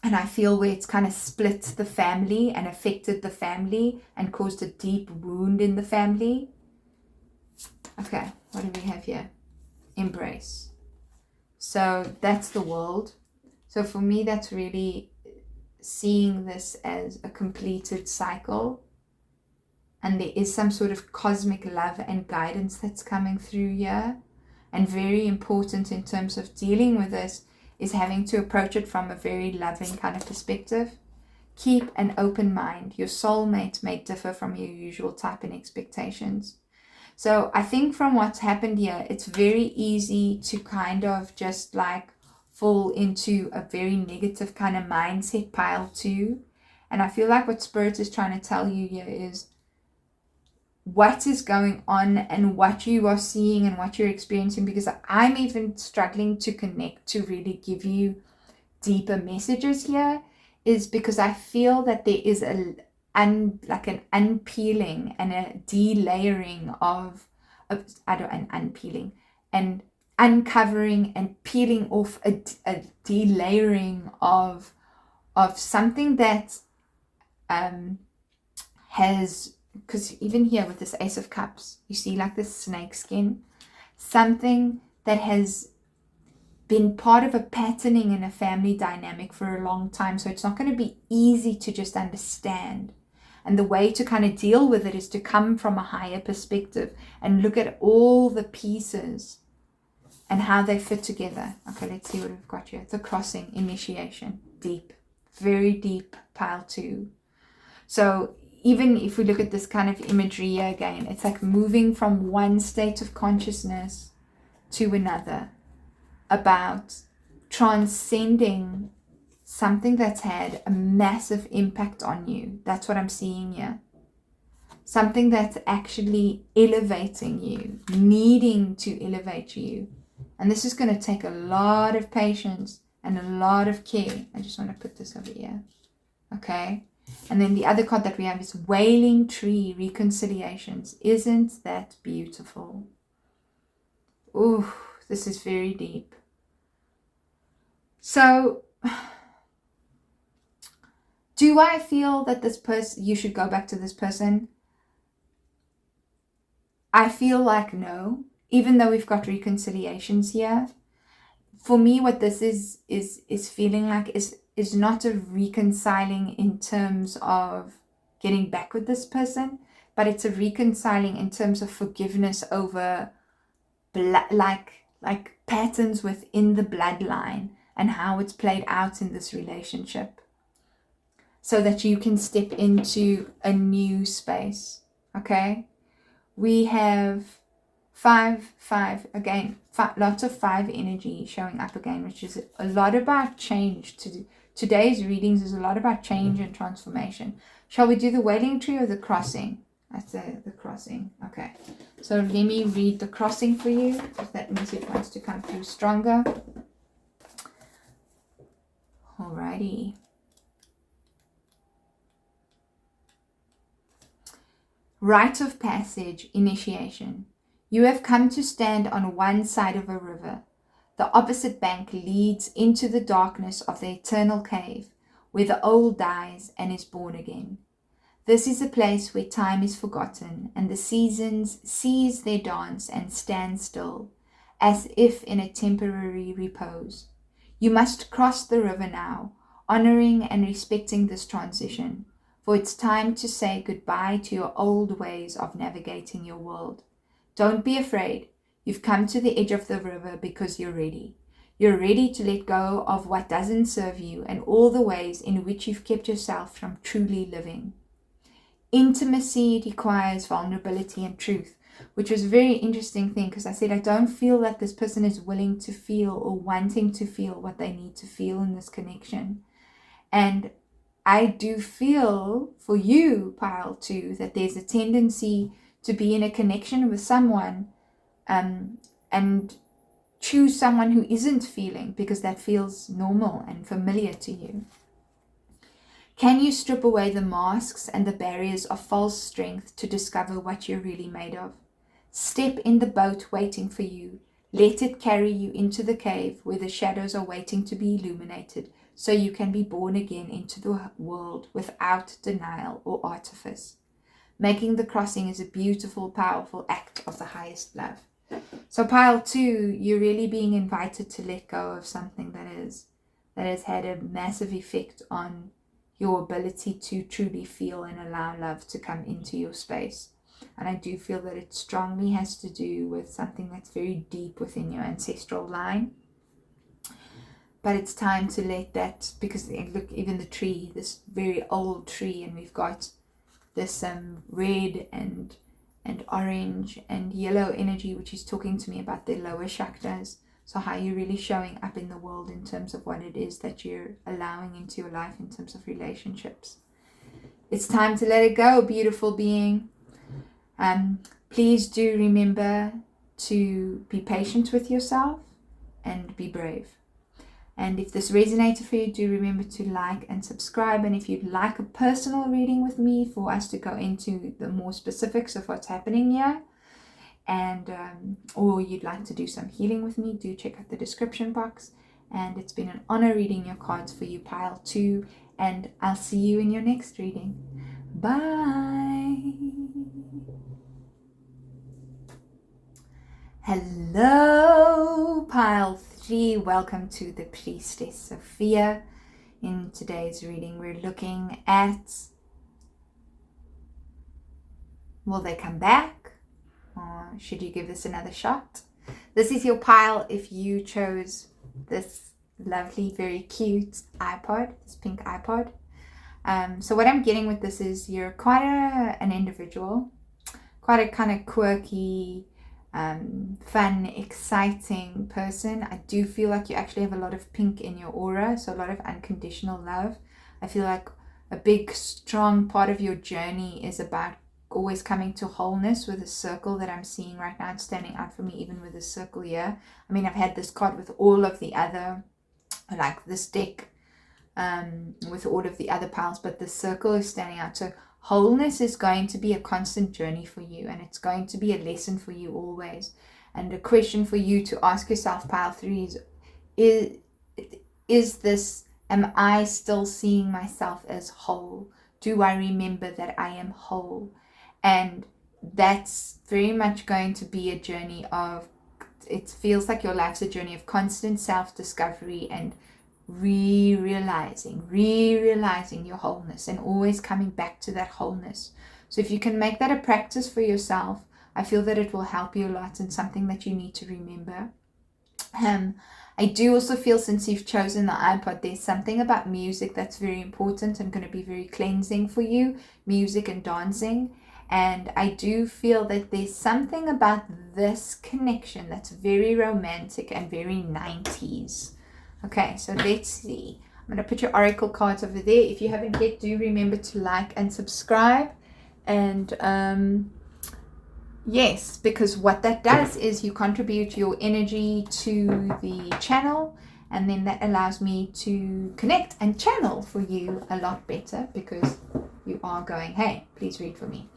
I feel where it's kind of split the family and affected the family and caused a deep wound in the family. Okay, what do we have here? Embrace. So that's the world. So for me, that's really seeing this as a completed cycle. And there is some sort of cosmic love and guidance that's coming through here. And very important in terms of dealing with this is having to approach it from a very loving kind of perspective. Keep an open mind. Your soulmate may differ from your usual type and expectations. So I think from what's happened here, it's very easy to kind of just like fall into a very negative kind of mindset pile too. And I feel like what Spirit is trying to tell you here is what is going on and what you are seeing and what you're experiencing, because I'm even struggling to connect to really give you deeper messages here, is because I feel that there is an unpeeling and a delayering of an unpeeling and uncovering and peeling off a delayering of something that has, because even here with this Ace of Cups, you see like this snake skin, something that has been part of a patterning in a family dynamic for a long time. So it's not going to be easy to just understand. And the way to kind of deal with it is to come from a higher perspective and look at all the pieces and how they fit together. Okay, let's see what we've got here. The crossing, initiation, deep, very deep, pile 2. So even if we look at this kind of imagery here again, it's like moving from one state of consciousness to another, about transcending something that's had a massive impact on you. That's what I'm seeing here. Something that's actually elevating you, needing to elevate you. And this is going to take a lot of patience and a lot of care. I just want to put this over here. Okay. And then the other card that we have is Wailing Tree, Reconciliations. Isn't that beautiful? Ooh, this is very deep. So, do I feel that this person, you should go back to this person? I feel like no, even though we've got reconciliations here. For me, what this is feeling like is not a reconciling in terms of getting back with this person, but it's a reconciling in terms of forgiveness over like patterns within the bloodline and how it's played out in this relationship, so that you can step into a new space. Okay, we have five again, lots of 5 energy showing up again, which is a lot about change. Today's readings is a lot about change and transformation. Shall we do the Wailing Tree or the Crossing? That's the Crossing. Okay, so let me read the Crossing for you, if that means it wants to come through stronger. Alrighty. Rite of Passage, Initiation. You have come to stand on one side of a river. The opposite bank leads into the darkness of the eternal cave, where the old dies and is born again. This is a place where time is forgotten, and the seasons cease their dance and stand still, as if in a temporary repose. You must cross the river now, honoring and respecting this transition, for it's time to say goodbye to your old ways of navigating your world. Don't be afraid. You've come to the edge of the river because you're ready. You're ready to let go of what doesn't serve you and all the ways in which you've kept yourself from truly living. Intimacy requires vulnerability and truth, which was a very interesting thing, because I said I don't feel that this person is willing to feel or wanting to feel what they need to feel in this connection. And I do feel for you, Pile 2, that there's a tendency to be in a connection with someone and choose someone who isn't feeling, because that feels normal and familiar to you. Can you strip away the masks and the barriers of false strength to discover what you're really made of? Step in the boat waiting for you. Let it carry you into the cave where the shadows are waiting to be illuminated, so you can be born again into the world without denial or artifice. Making the crossing is a beautiful, powerful act of the highest love. So Pile 2, you're really being invited to let go of something that has had a massive effect on your ability to truly feel and allow love to come into your space. And I do feel that it strongly has to do with something that's very deep within your ancestral line. But it's time to let that, because look, even the tree, this very old tree, and we've got this red and orange and yellow energy, which is talking to me about the lower chakras. So how you're really showing up in the world in terms of what it is that you're allowing into your life in terms of relationships. It's time to let it go, beautiful being. Please do remember to be patient with yourself and be brave. And if this resonated for you, do remember to like and subscribe. And if you'd like a personal reading with me for us to go into the more specifics of what's happening here, and or you'd like to do some healing with me, do check out the description box. And it's been an honor reading your cards for you, Pile 2, and I'll see you in your next reading. Bye. Hello, Pile 3. Welcome to the Priestess Sophia. In today's reading, we're looking at, will they come back? Or should you give this another shot? This is your pile if you chose this lovely, very cute iPod, this pink iPod. So what I'm getting with this is you're quite an individual, quite a kind of quirky, fun, exciting person. I do feel like you actually have a lot of pink in your aura, so a lot of unconditional love. I feel like a big, strong part of your journey is about always coming to wholeness with a circle that I'm seeing right now. It's standing out for me even with this circle here. I mean, I've had this card with all of the other, like this deck with all of the other piles, but the circle is standing out. So wholeness is going to be a constant journey for you, and it's going to be a lesson for you always. And a question for you to ask yourself, pile 3, is this, am I still seeing myself as whole? Do I remember that I am whole? And that's very much going to be a journey of, it feels like your life's a journey of constant self-discovery and realizing your wholeness, and always coming back to that wholeness. So if you can make that a practice for yourself, I feel that it will help you a lot, and something that you need to remember. I do also feel, since you've chosen the iPod, there's something about music that's very important and going to be very cleansing for you, music and dancing. And I do feel that there's something about this connection that's very romantic and very 90s. Okay, so let's see. I'm going to put your oracle cards over there. If you haven't yet, do remember to like and subscribe. And yes, because what that does is you contribute your energy to the channel, and then that allows me to connect and channel for you a lot better, because you are going, hey, please read for me.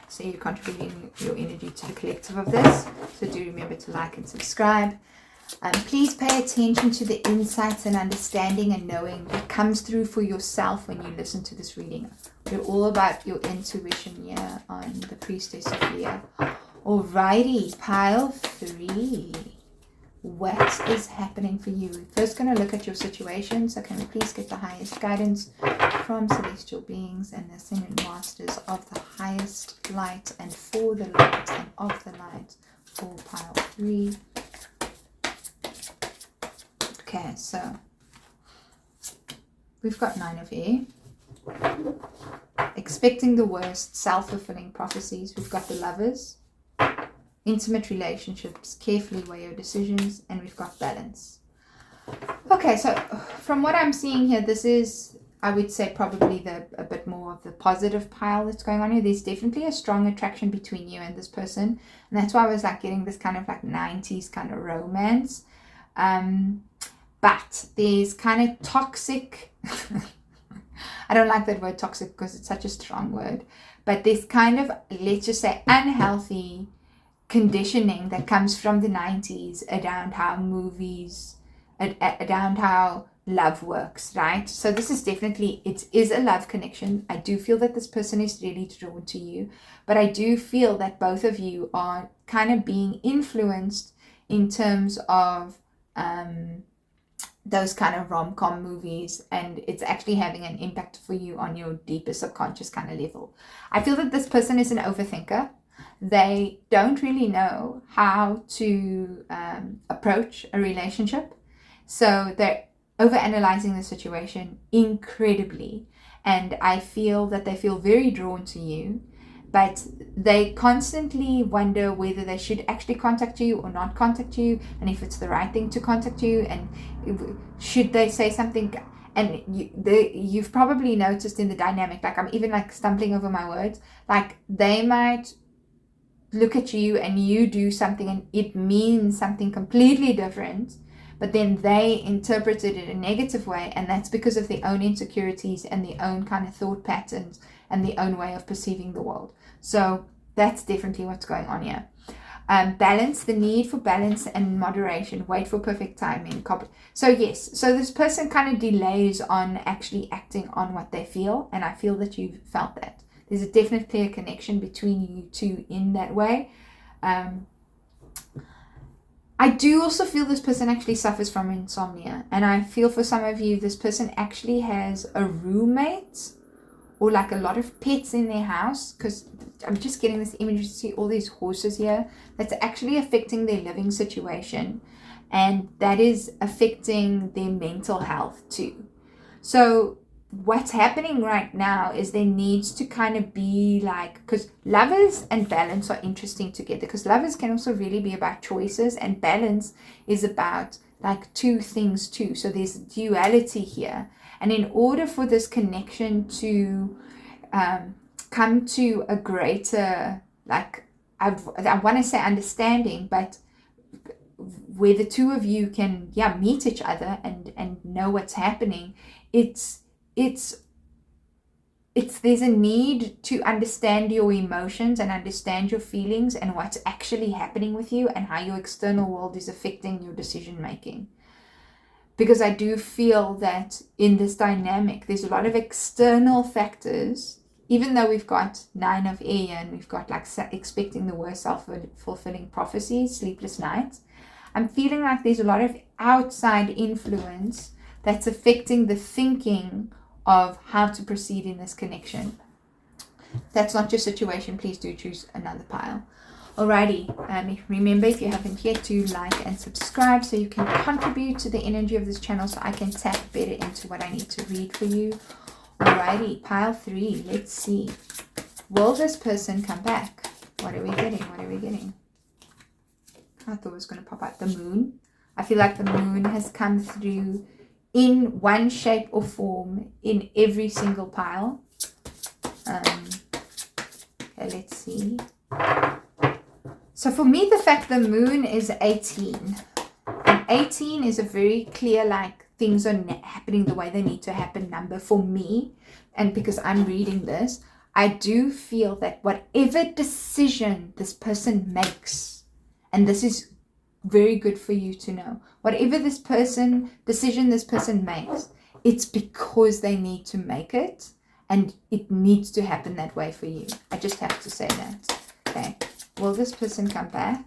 So you're contributing your energy to the collective of this. So do remember to like and subscribe. Please pay attention to the insights and understanding and knowing that comes through for yourself when you listen to this reading. We're all about your intuition here on the Priestess Sophia. Alrighty, pile 3. What is happening for you? We're first going to look at your situation. So can we please get the highest guidance from celestial beings and the ascended masters of the highest light, and for the light and of the light for pile 3. Okay, so we've got 9 of air. Expecting the worst, self-fulfilling prophecies. We've got the Lovers. Intimate relationships, carefully weigh your decisions, and we've got balance. Okay, so from what I'm seeing here, this is, I would say, probably a bit more of the positive pile that's going on here. There's definitely a strong attraction between you and this person, and that's why I was like getting this kind of like 90s kind of romance. But there's kind of toxic, I don't like that word toxic because it's such a strong word, but there's kind of, let's just say, unhealthy conditioning that comes from the 90s around how movies, around how love works, right? So this is definitely, it is a love connection. I do feel that this person is really drawn to you, but I do feel that both of you are kind of being influenced in terms of those kind of rom-com movies, and it's actually having an impact for you on your deeper subconscious kind of level. I feel that this person is an overthinker. They don't really know how to approach a relationship, so they're overanalyzing the situation incredibly, and I feel that they feel very drawn to you, but they constantly wonder whether they should actually contact you or not contact you, and if it's the right thing to contact you, and should they say something. And you've probably noticed in the dynamic, like I'm even like stumbling over my words, like they might look at you and you do something and it means something completely different, but then they interpret it in a negative way, and that's because of their own insecurities and their own kind of thought patterns and their own way of perceiving the world. So that's definitely what's going on here. Balance, the need for balance and moderation, wait for perfect timing. So yes, so this person kind of delays on actually acting on what they feel, and I feel that you've felt that. There's a definite clear connection between you two in that way. I do also feel this person actually suffers from insomnia, and I feel for some of you, this person actually has a roommate or like a lot of pets in their house, because I'm just getting this image, you see all these horses here, that's actually affecting their living situation, and that is affecting their mental health too. So what's happening right now is there needs to kind of be like, because Lovers and balance are interesting together, because Lovers can also really be about choices, and balance is about like two things too. So there's duality here, and in order for this connection to come to a greater, like I want to say understanding, but where the two of you can meet each other and know what's happening. It's there's a need to understand your emotions and understand your feelings and what's actually happening with you and how your external world is affecting your decision making. Because I do feel that in this dynamic, there's a lot of external factors, even though we've got 9 of air and we've got like expecting the worst, self-fulfilling prophecies, sleepless nights. I'm feeling like there's a lot of outside influence that's affecting the thinking of how to proceed in this connection. If that's not your situation, please do choose another pile. Alrighty, remember, if you haven't yet, to like and subscribe so you can contribute to the energy of this channel so I can tap better into what I need to read for you. Alrighty, pile 3, let's see. Will this person come back? What are we getting? What are we getting? I thought it was going to pop out the moon. I feel like the moon has come through in one shape or form in every single pile. Okay, let's see. So for me, the fact the moon is 18. And 18 is a very clear, like, things are happening the way they need to happen number for me. And because I'm reading this, I do feel that whatever decision this person makes, and this is very good for you to know, whatever decision this person makes, it's because they need to make it, and it needs to happen that way for you. I just have to say that. Okay. Will this person come back?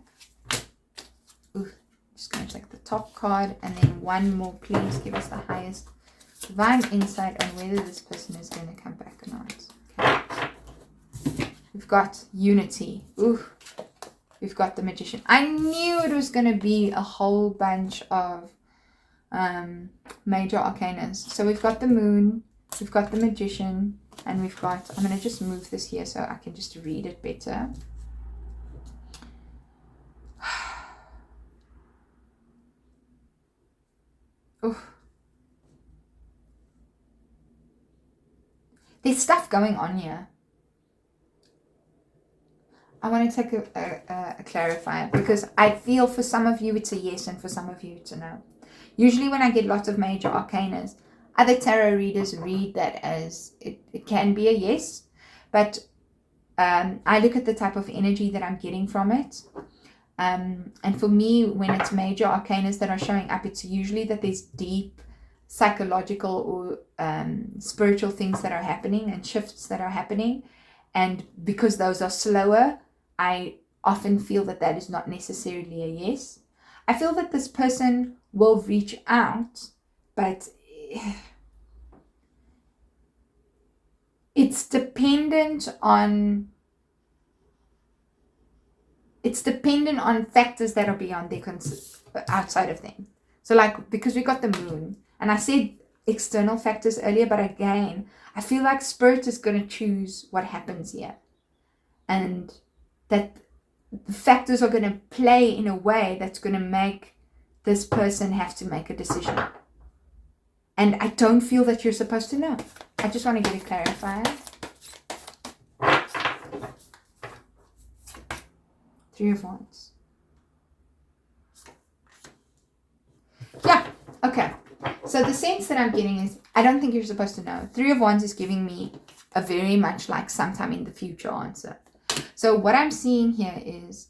Ooh, just going to take the top card and then one more. Please give us the highest divine insight on whether this person is going to come back or not. Okay. We've got unity. Ooh, we've got the magician. I knew it was going to be a whole bunch of major arcanas. So we've got the moon, we've got the magician, and we've got, I'm going to just move this here so I can just read it better. Oof. There's stuff going on here. I want to take a clarifier, because I feel for some of you it's a yes and for some of you it's a no. Usually when I get lots of major arcanas, other tarot readers read that as it can be a yes, but I look at the type of energy that I'm getting from it. And for me, when it's major arcanas that are showing up, it's usually that there's deep psychological or spiritual things that are happening and shifts that are happening. And because those are slower, I often feel that that is not necessarily a yes. I feel that this person will reach out, but it's dependent on factors that are beyond their outside of them. So like, because we got the moon, and I said external factors earlier, but again, I feel like spirit is going to choose what happens here, and that the factors are going to play in a way that's going to make this person have to make a decision. And I don't feel that you're supposed to know. I just want to get a clarifier. 3 of Wands. Yeah, okay. So the sense that I'm getting is, I don't think you're supposed to know. 3 of Wands is giving me a very much like sometime in the future answer. So what I'm seeing here is,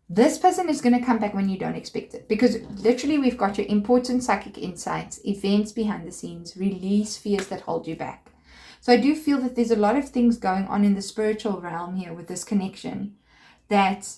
this person is going to come back when you don't expect it. Because literally we've got your important psychic insights, events behind the scenes, release fears that hold you back. So I do feel that there's a lot of things going on in the spiritual realm here with this connection, that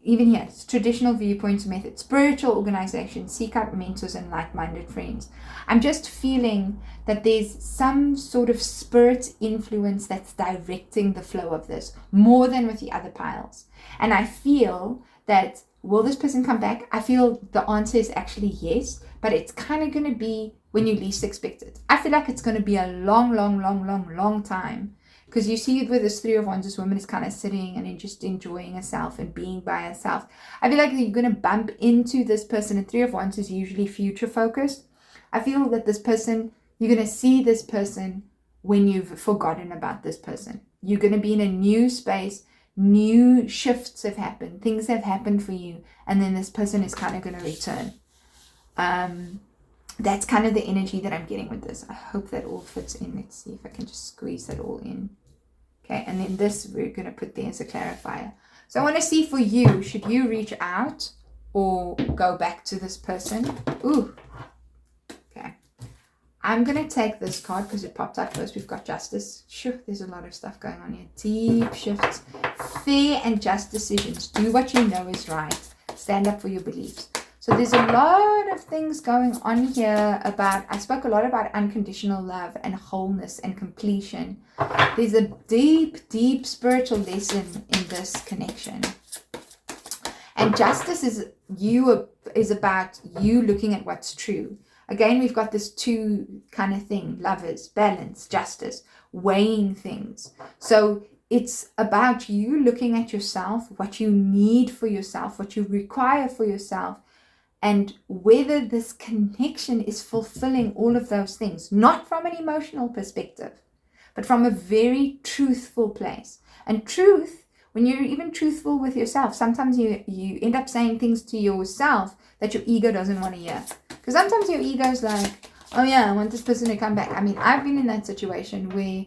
even here, it's traditional viewpoints, method, spiritual organization, seek out mentors and like-minded friends. I'm just feeling that there's some sort of spirit influence that's directing the flow of this more than with the other piles. And I feel that, will this person come back? I feel the answer is actually yes, but it's kind of going to be when you least expect it. I feel like it's going to be a long time. Because you see it with this 3 of Wands, this woman is kind of sitting and just enjoying herself and being by herself. I feel like you're going to bump into this person. And 3 of Wands is usually future focused. I feel that this person, you're going to see this person when you've forgotten about this person. You're going to be in a new space. new shifts have happened, things have happened for you, and then this person is kind of going to return. That's kind of the energy that I'm getting with this. I hope that all fits in. Let's see if I can just squeeze that all in. Okay, and then this we're going to put there as a clarifier. So I want to see for you, should you reach out or go back to this person? Ooh. Okay. I'm going to take this card because it popped out first. We've got justice. Sure, there's a lot of stuff going on here. Deep shifts. Fair and just decisions. Do what you know is right. Stand up for your beliefs. So there's a lot of things going on here about, I spoke a lot about unconditional love and wholeness and completion. There's a deep, deep spiritual lesson in this connection. And justice is about you looking at what's true. Again, we've got this two kind of thing, lovers, balance, justice, weighing things. So it's about you looking at yourself, what you need for yourself, what you require for yourself, and whether this connection is fulfilling all of those things, not from an emotional perspective, but from a very truthful place. And truth, when you're even truthful with yourself, sometimes you end up saying things to yourself that your ego doesn't want to hear. Because sometimes your ego's like, oh yeah, I want this person to come back. I mean, I've been in that situation where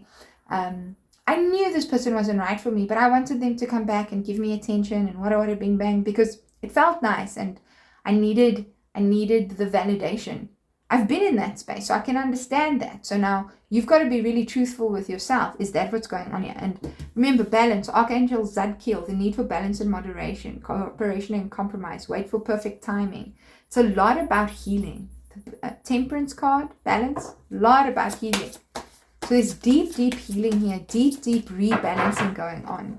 I knew this person wasn't right for me, but I wanted them to come back and give me attention and wada bing bang, because it felt nice and I needed the validation. I've been in that space, so I can understand that. So now you've got to be really truthful with yourself. Is that what's going on here? And remember, balance, Archangel Zadkiel, the need for balance and moderation, cooperation and compromise, wait for perfect timing. It's a lot about healing. Temperance card, balance, a lot about healing. So there's deep, deep healing here, deep, deep rebalancing going on.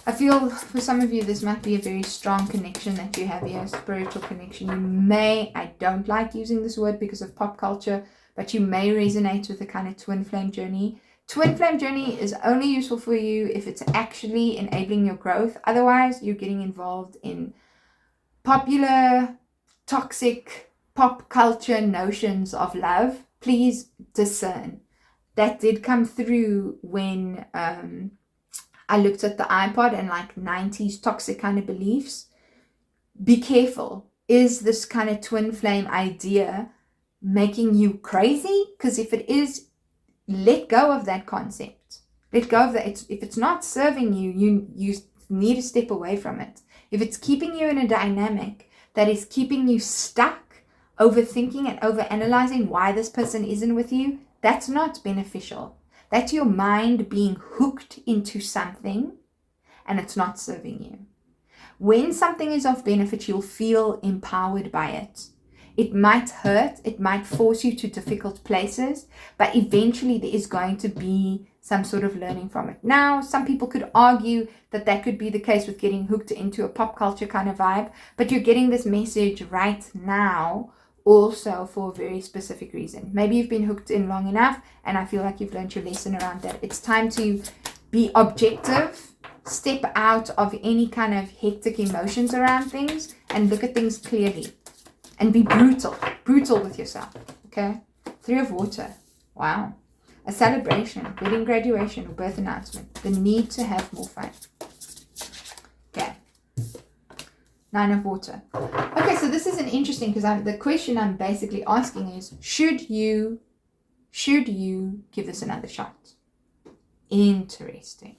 I feel for some of you, this might be a very strong connection that you have here, a spiritual connection. You may, I don't like using this word because of pop culture, but you may resonate with the kind of twin flame journey. Twin flame journey is only useful for you if it's actually enabling your growth. Otherwise, you're getting involved in popular, toxic, pop culture notions of love. Please discern. That did come through when I looked at the iPod and like 90s toxic kind of beliefs. Be careful. Is this kind of twin flame idea making you crazy? Because if it is, let go of that concept. Let go of that. If it's not serving you, you need to step away from it. If it's keeping you in a dynamic that is keeping you stuck, overthinking and overanalyzing why this person isn't with you, that's not beneficial. That's your mind being hooked into something and it's not serving you. When something is of benefit, you'll feel empowered by it. It might hurt, it might force you to difficult places, but eventually there is going to be some sort of learning from it. Now, some people could argue that that could be the case with getting hooked into a pop culture kind of vibe, but you're getting this message right now also for a very specific reason. Maybe you've been hooked in long enough and I feel like you've learned your lesson around that. It's time to be objective, step out of any kind of hectic emotions around things and look at things clearly and be brutal with yourself. Okay? 3 of water. Wow. A celebration, wedding, graduation, or birth announcement. The need to have more fun. Okay. 9 of water. Okay, so this is an interesting, because the question I'm basically asking is, should you give this another shot? Interesting.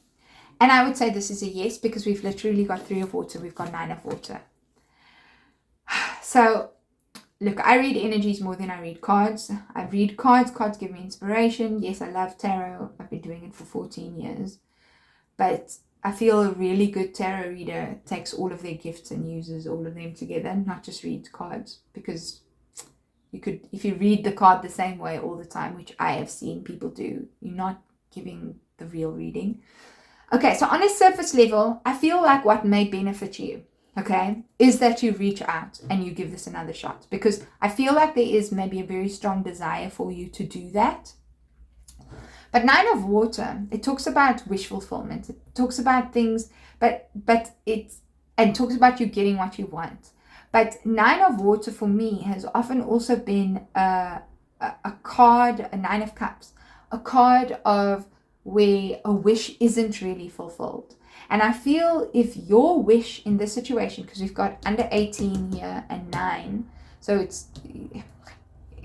And I would say this is a yes, because we've literally got 3 of water. We've got 9 of water. So, look, I read energies more than I read cards. I read cards. Cards give me inspiration. Yes, I love tarot. I've been doing it for 14 years. But I feel a really good tarot reader takes all of their gifts and uses all of them together, not just reads cards. Because if you read the card the same way all the time, which I have seen people do, you're not giving the real reading. Okay, so on a surface level, I feel like what may benefit you, okay, is that you reach out and you give this another shot. Because I feel like there is maybe a very strong desire for you to do that. But 9 of water, it talks about wish fulfillment. It talks about things, but and talks about you getting what you want. But 9 of water for me has often also been a card, a 9 of cups, a card of where a wish isn't really fulfilled. And I feel if your wish in this situation, because we've got under 18 here and 9, so it's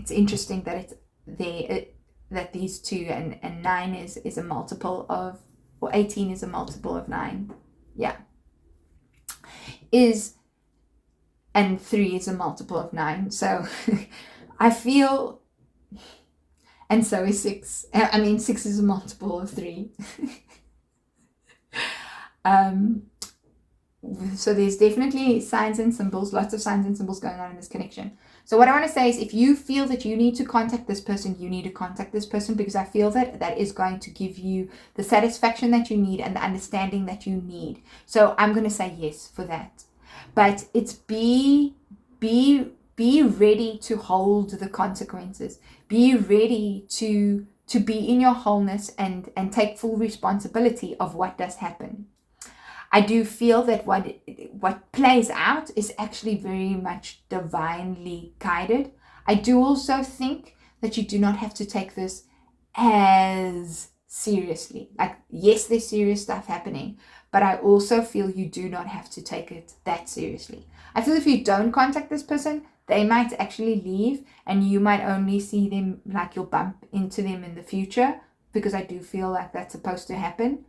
interesting that it's there, that these two and 9 is a multiple of, or 18 is a multiple of 9. Yeah. And 3 is a multiple of 9. So I feel, and so is 6. I mean, 6 is a multiple of 3. So there's definitely signs and symbols, lots of signs and symbols going on in this connection. So what I want to say is, if you feel that you need to contact this person, you need to contact this person, because I feel that that is going to give you the satisfaction that you need and the understanding that you need. So I'm going to say yes for that. But it's be ready to hold the consequences. Be ready to be in your wholeness and take full responsibility of what does happen. I do feel that what plays out is actually very much divinely guided. I do also think that you do not have to take this as seriously. Like, yes, there's serious stuff happening, but I also feel you do not have to take it that seriously. I feel if you don't contact this person, they might actually leave and you might only see them, like you'll bump into them in the future, because I do feel like that's supposed to happen.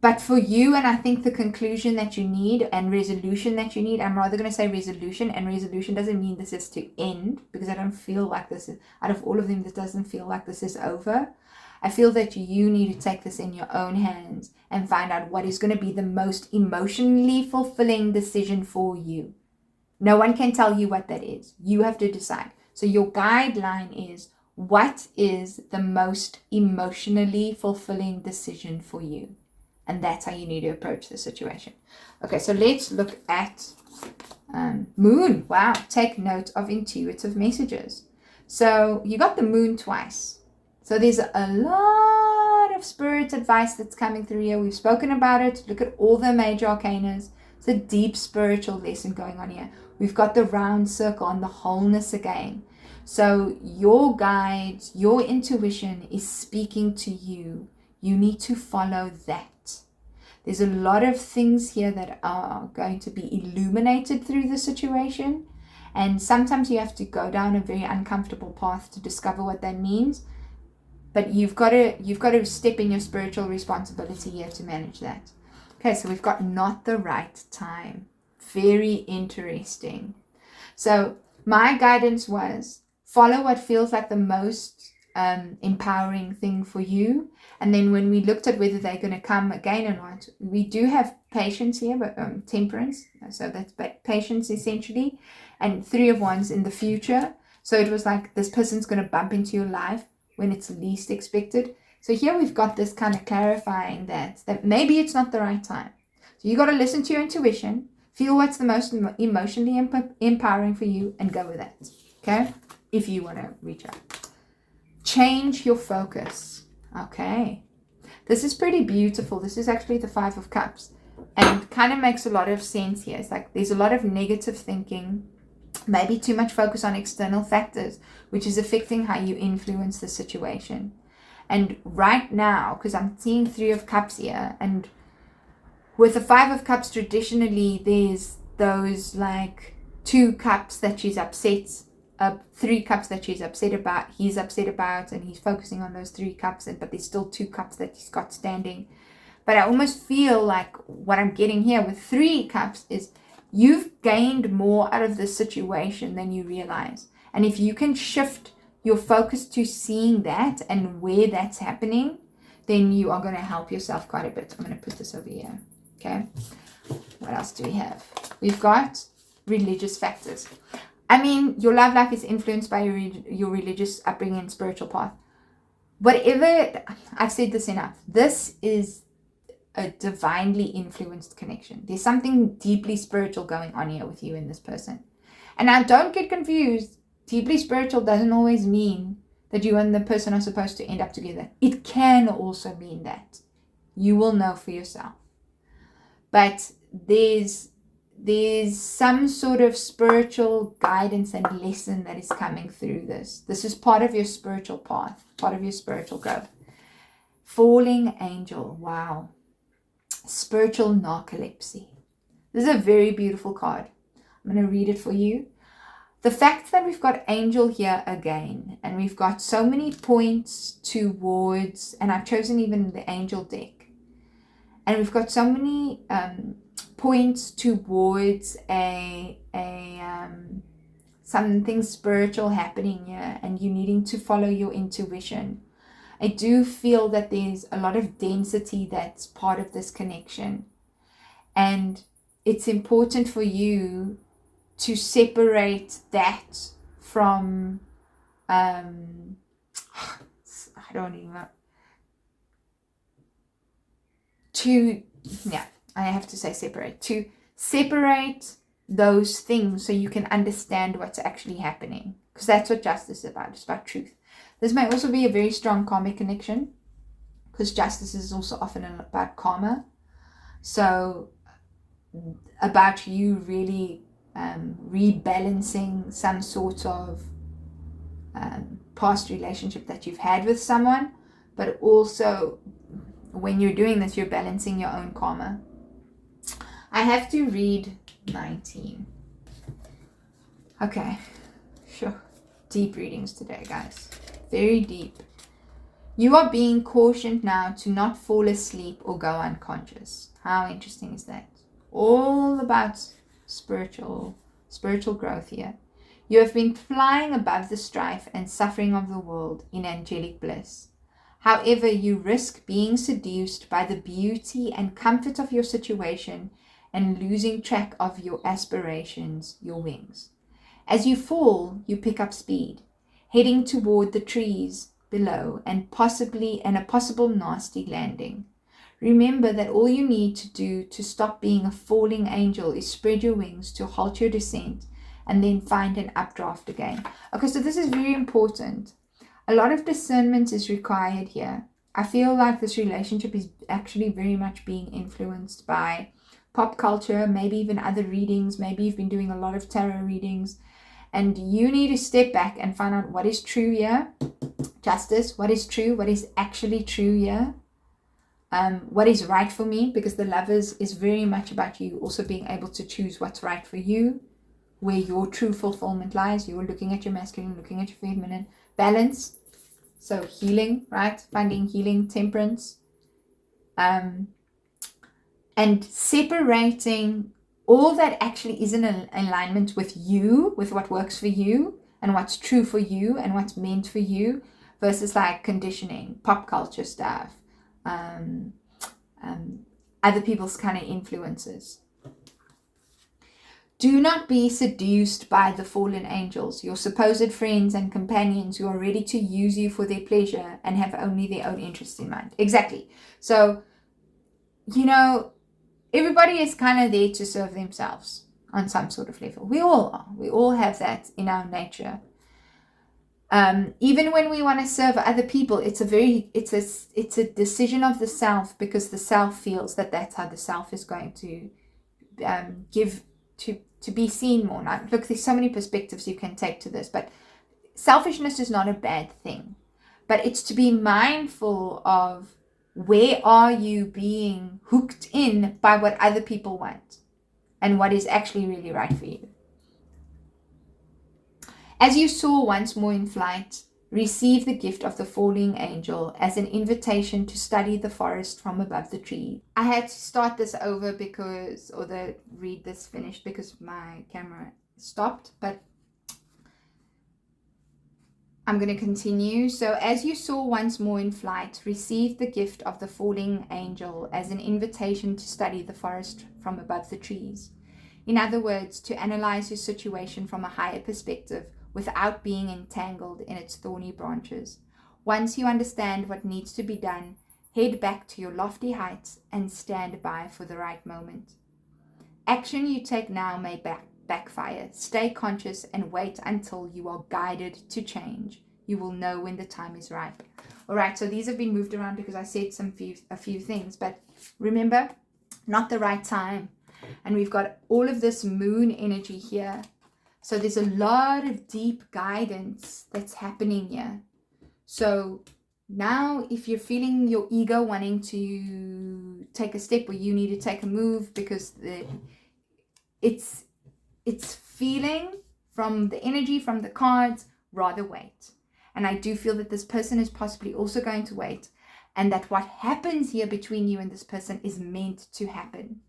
But for you, and I think the conclusion that you need and resolution that you need, I'm rather going to say resolution, and resolution doesn't mean this is to end, because I don't feel like this is, out of all of them, this doesn't feel like this is over. I feel that you need to take this in your own hands and find out what is going to be the most emotionally fulfilling decision for you. No one can tell you what that is. You have to decide. So your guideline is, what is the most emotionally fulfilling decision for you? And that's how you need to approach the situation. Okay, so let's look at moon. Wow, take note of intuitive messages. So you got the moon twice. So there's a lot of spirit advice that's coming through here. We've spoken about it. Look at all the major arcanas. It's a deep spiritual lesson going on here. We've got the round circle and the wholeness again. So your guides, your intuition is speaking to you. You need to follow that. There's a lot of things here that are going to be illuminated through the situation. And sometimes you have to go down a very uncomfortable path to discover what that means. But you've got to step in your spiritual responsibility here to manage that. Okay, so we've got not the right time. Very interesting. So my guidance was, follow what feels like the most empowering thing for you. And then when we looked at whether they're going to come again or not, we do have patience here, but temperance. So that's patience essentially. And 3 of Wands in the future. So it was like this person's going to bump into your life when it's least expected. So here we've got this kind of clarifying that maybe it's not the right time. So you got to listen to your intuition, feel what's the most emotionally empowering for you, and go with that. Okay? If you want to reach out. Change your focus. Okay. This is pretty beautiful. This is actually the 5 of Cups. And kind of makes a lot of sense here. It's like there's a lot of negative thinking. Maybe too much focus on external factors, which is affecting how you influence the situation. And right now, because I'm seeing 3 of Cups here, and with the 5 of Cups, traditionally, there's those like 2 cups that she's upset, 3 cups that he's upset about, and he's focusing on those 3 cups, but there's still 2 cups that he's got standing. But I almost feel like what I'm getting here with 3 cups is you've gained more out of this situation than you realize. And if you can shift your focus to seeing that and where that's happening, then you are going to help yourself quite a bit. I'm going to put this over here. Okay. What else do we have? We've got religious factors. I mean, your love life is influenced by your religious upbringing and spiritual path. Whatever, I've said this enough. This is a divinely influenced connection. There's something deeply spiritual going on here with you and this person. And now don't get confused. Deeply spiritual doesn't always mean that you and the person are supposed to end up together. It can also mean that. You will know for yourself. But there's some sort of spiritual guidance and lesson that is coming through this. This is part of your spiritual path, part of your spiritual growth. Falling angel. Wow. Spiritual narcolepsy. This is a very beautiful card. I'm going to read it for you. The fact that we've got angel here again, and we've got so many points towards, and I've chosen even the angel deck, and we've got so many points towards something spiritual happening here, and you needing to follow your intuition. I do feel that there's a lot of density that's part of this connection, and it's important for you to separate that from I don't even know, I have to say separate those things so you can understand what's actually happening, because that's what justice is about. It's about truth. This may also be a very strong karmic connection, because justice is also often about karma. So about you really rebalancing some sort of past relationship that you've had with someone, but also when you're doing this, you're balancing your own karma. I have to read 19. Okay, sure. Deep readings today, guys. Very deep. You are being cautioned now to not fall asleep or go unconscious. How interesting is that? All about spiritual growth here. You have been flying above the strife and suffering of the world in angelic bliss. However, you risk being seduced by the beauty and comfort of your situation and losing track of your aspirations, your wings. As you fall, you pick up speed, heading toward the trees below and a possible nasty landing. Remember that all you need to do to stop being a falling angel is spread your wings to halt your descent and then find an updraft again. Okay, so this is very important. A lot of discernment is required here. I feel like this relationship is actually very much being influenced by pop culture, maybe even other readings. Maybe you've been doing a lot of tarot readings, and you need to step back and find out what is true here. Justice, what is true, what is actually true here. What is right for me, because the Lovers is very much about you also being able to choose what's right for you, where your true fulfillment lies. You're looking at your masculine, looking at your feminine. Balance, so healing, right? Finding healing, temperance, and separating all that actually is in alignment with you, with what works for you and what's true for you and what's meant for you, versus like conditioning, pop culture stuff, other people's kind of influences. Do not be seduced by the fallen angels, your supposed friends and companions who are ready to use you for their pleasure and have only their own interests in mind. Exactly. So, everybody is kind of there to serve themselves on some sort of level. We all are. We all have that in our nature. Even when we want to serve other people, it's a decision of the self, because the self feels that that's how the self is going to give to be seen more. Now, look, there's so many perspectives you can take to this, but selfishness is not a bad thing, but it's to be mindful of where are you being hooked in by what other people want and what is actually really right for you. As you soar once more in flight, receive the gift of the falling angel as an invitation to study the forest from above the tree. I had to start this over read this finished because my camera stopped, but I'm going to continue. So as you soar once more in flight, receive the gift of the falling angel as an invitation to study the forest from above the trees. In other words, to analyze your situation from a higher perspective without being entangled in its thorny branches. Once you understand what needs to be done, head back to your lofty heights and stand by for the right moment. Action you take now may backfire. Stay conscious and wait until you are guided to change. You will know when the time is right. All right, so these have been moved around because I said a few things, but remember, not the right time. And we've got all of this moon energy here. So there's a lot of deep guidance that's happening here. So Now, if you're feeling your ego wanting to take a step, or you need to take a move because it's feeling from the energy, from the cards, rather wait. And I do feel that this person is possibly also going to wait, and that what happens here between you and this person is meant to happen.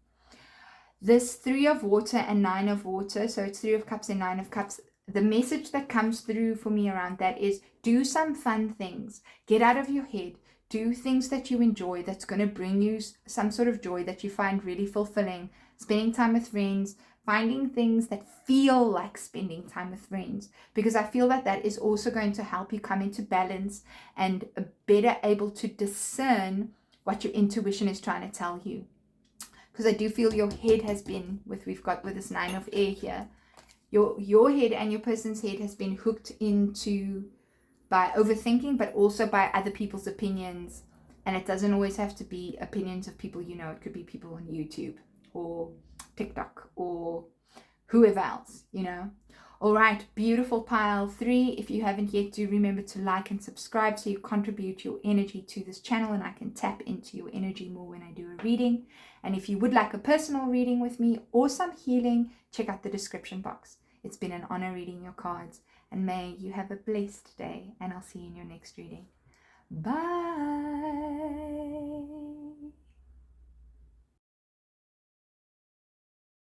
This 3 of water and 9 of water, so it's 3 of cups and 9 of cups. The message that comes through for me around that is do some fun things. Get out of your head. Do things that you enjoy, that's going to bring you some sort of joy that you find really fulfilling. Spending time with friends, finding things that feel like spending time with friends, because I feel that that is also going to help you come into balance and better able to discern what your intuition is trying to tell you. Because I do feel your head has been, we've got with this 9 of air here, your head and your person's head has been hooked into by overthinking, but also by other people's opinions. And it doesn't always have to be opinions of people you know. It could be people on YouTube or TikTok or whoever else, you know. All right, beautiful pile 3. If you haven't yet, do remember to like and subscribe so you contribute your energy to this channel, and I can tap into your energy more when I do a reading. And if you would like a personal reading with me or some healing, check out the description box. It's been an honor reading your cards, and may you have a blessed day, and I'll see you in your next reading. Bye.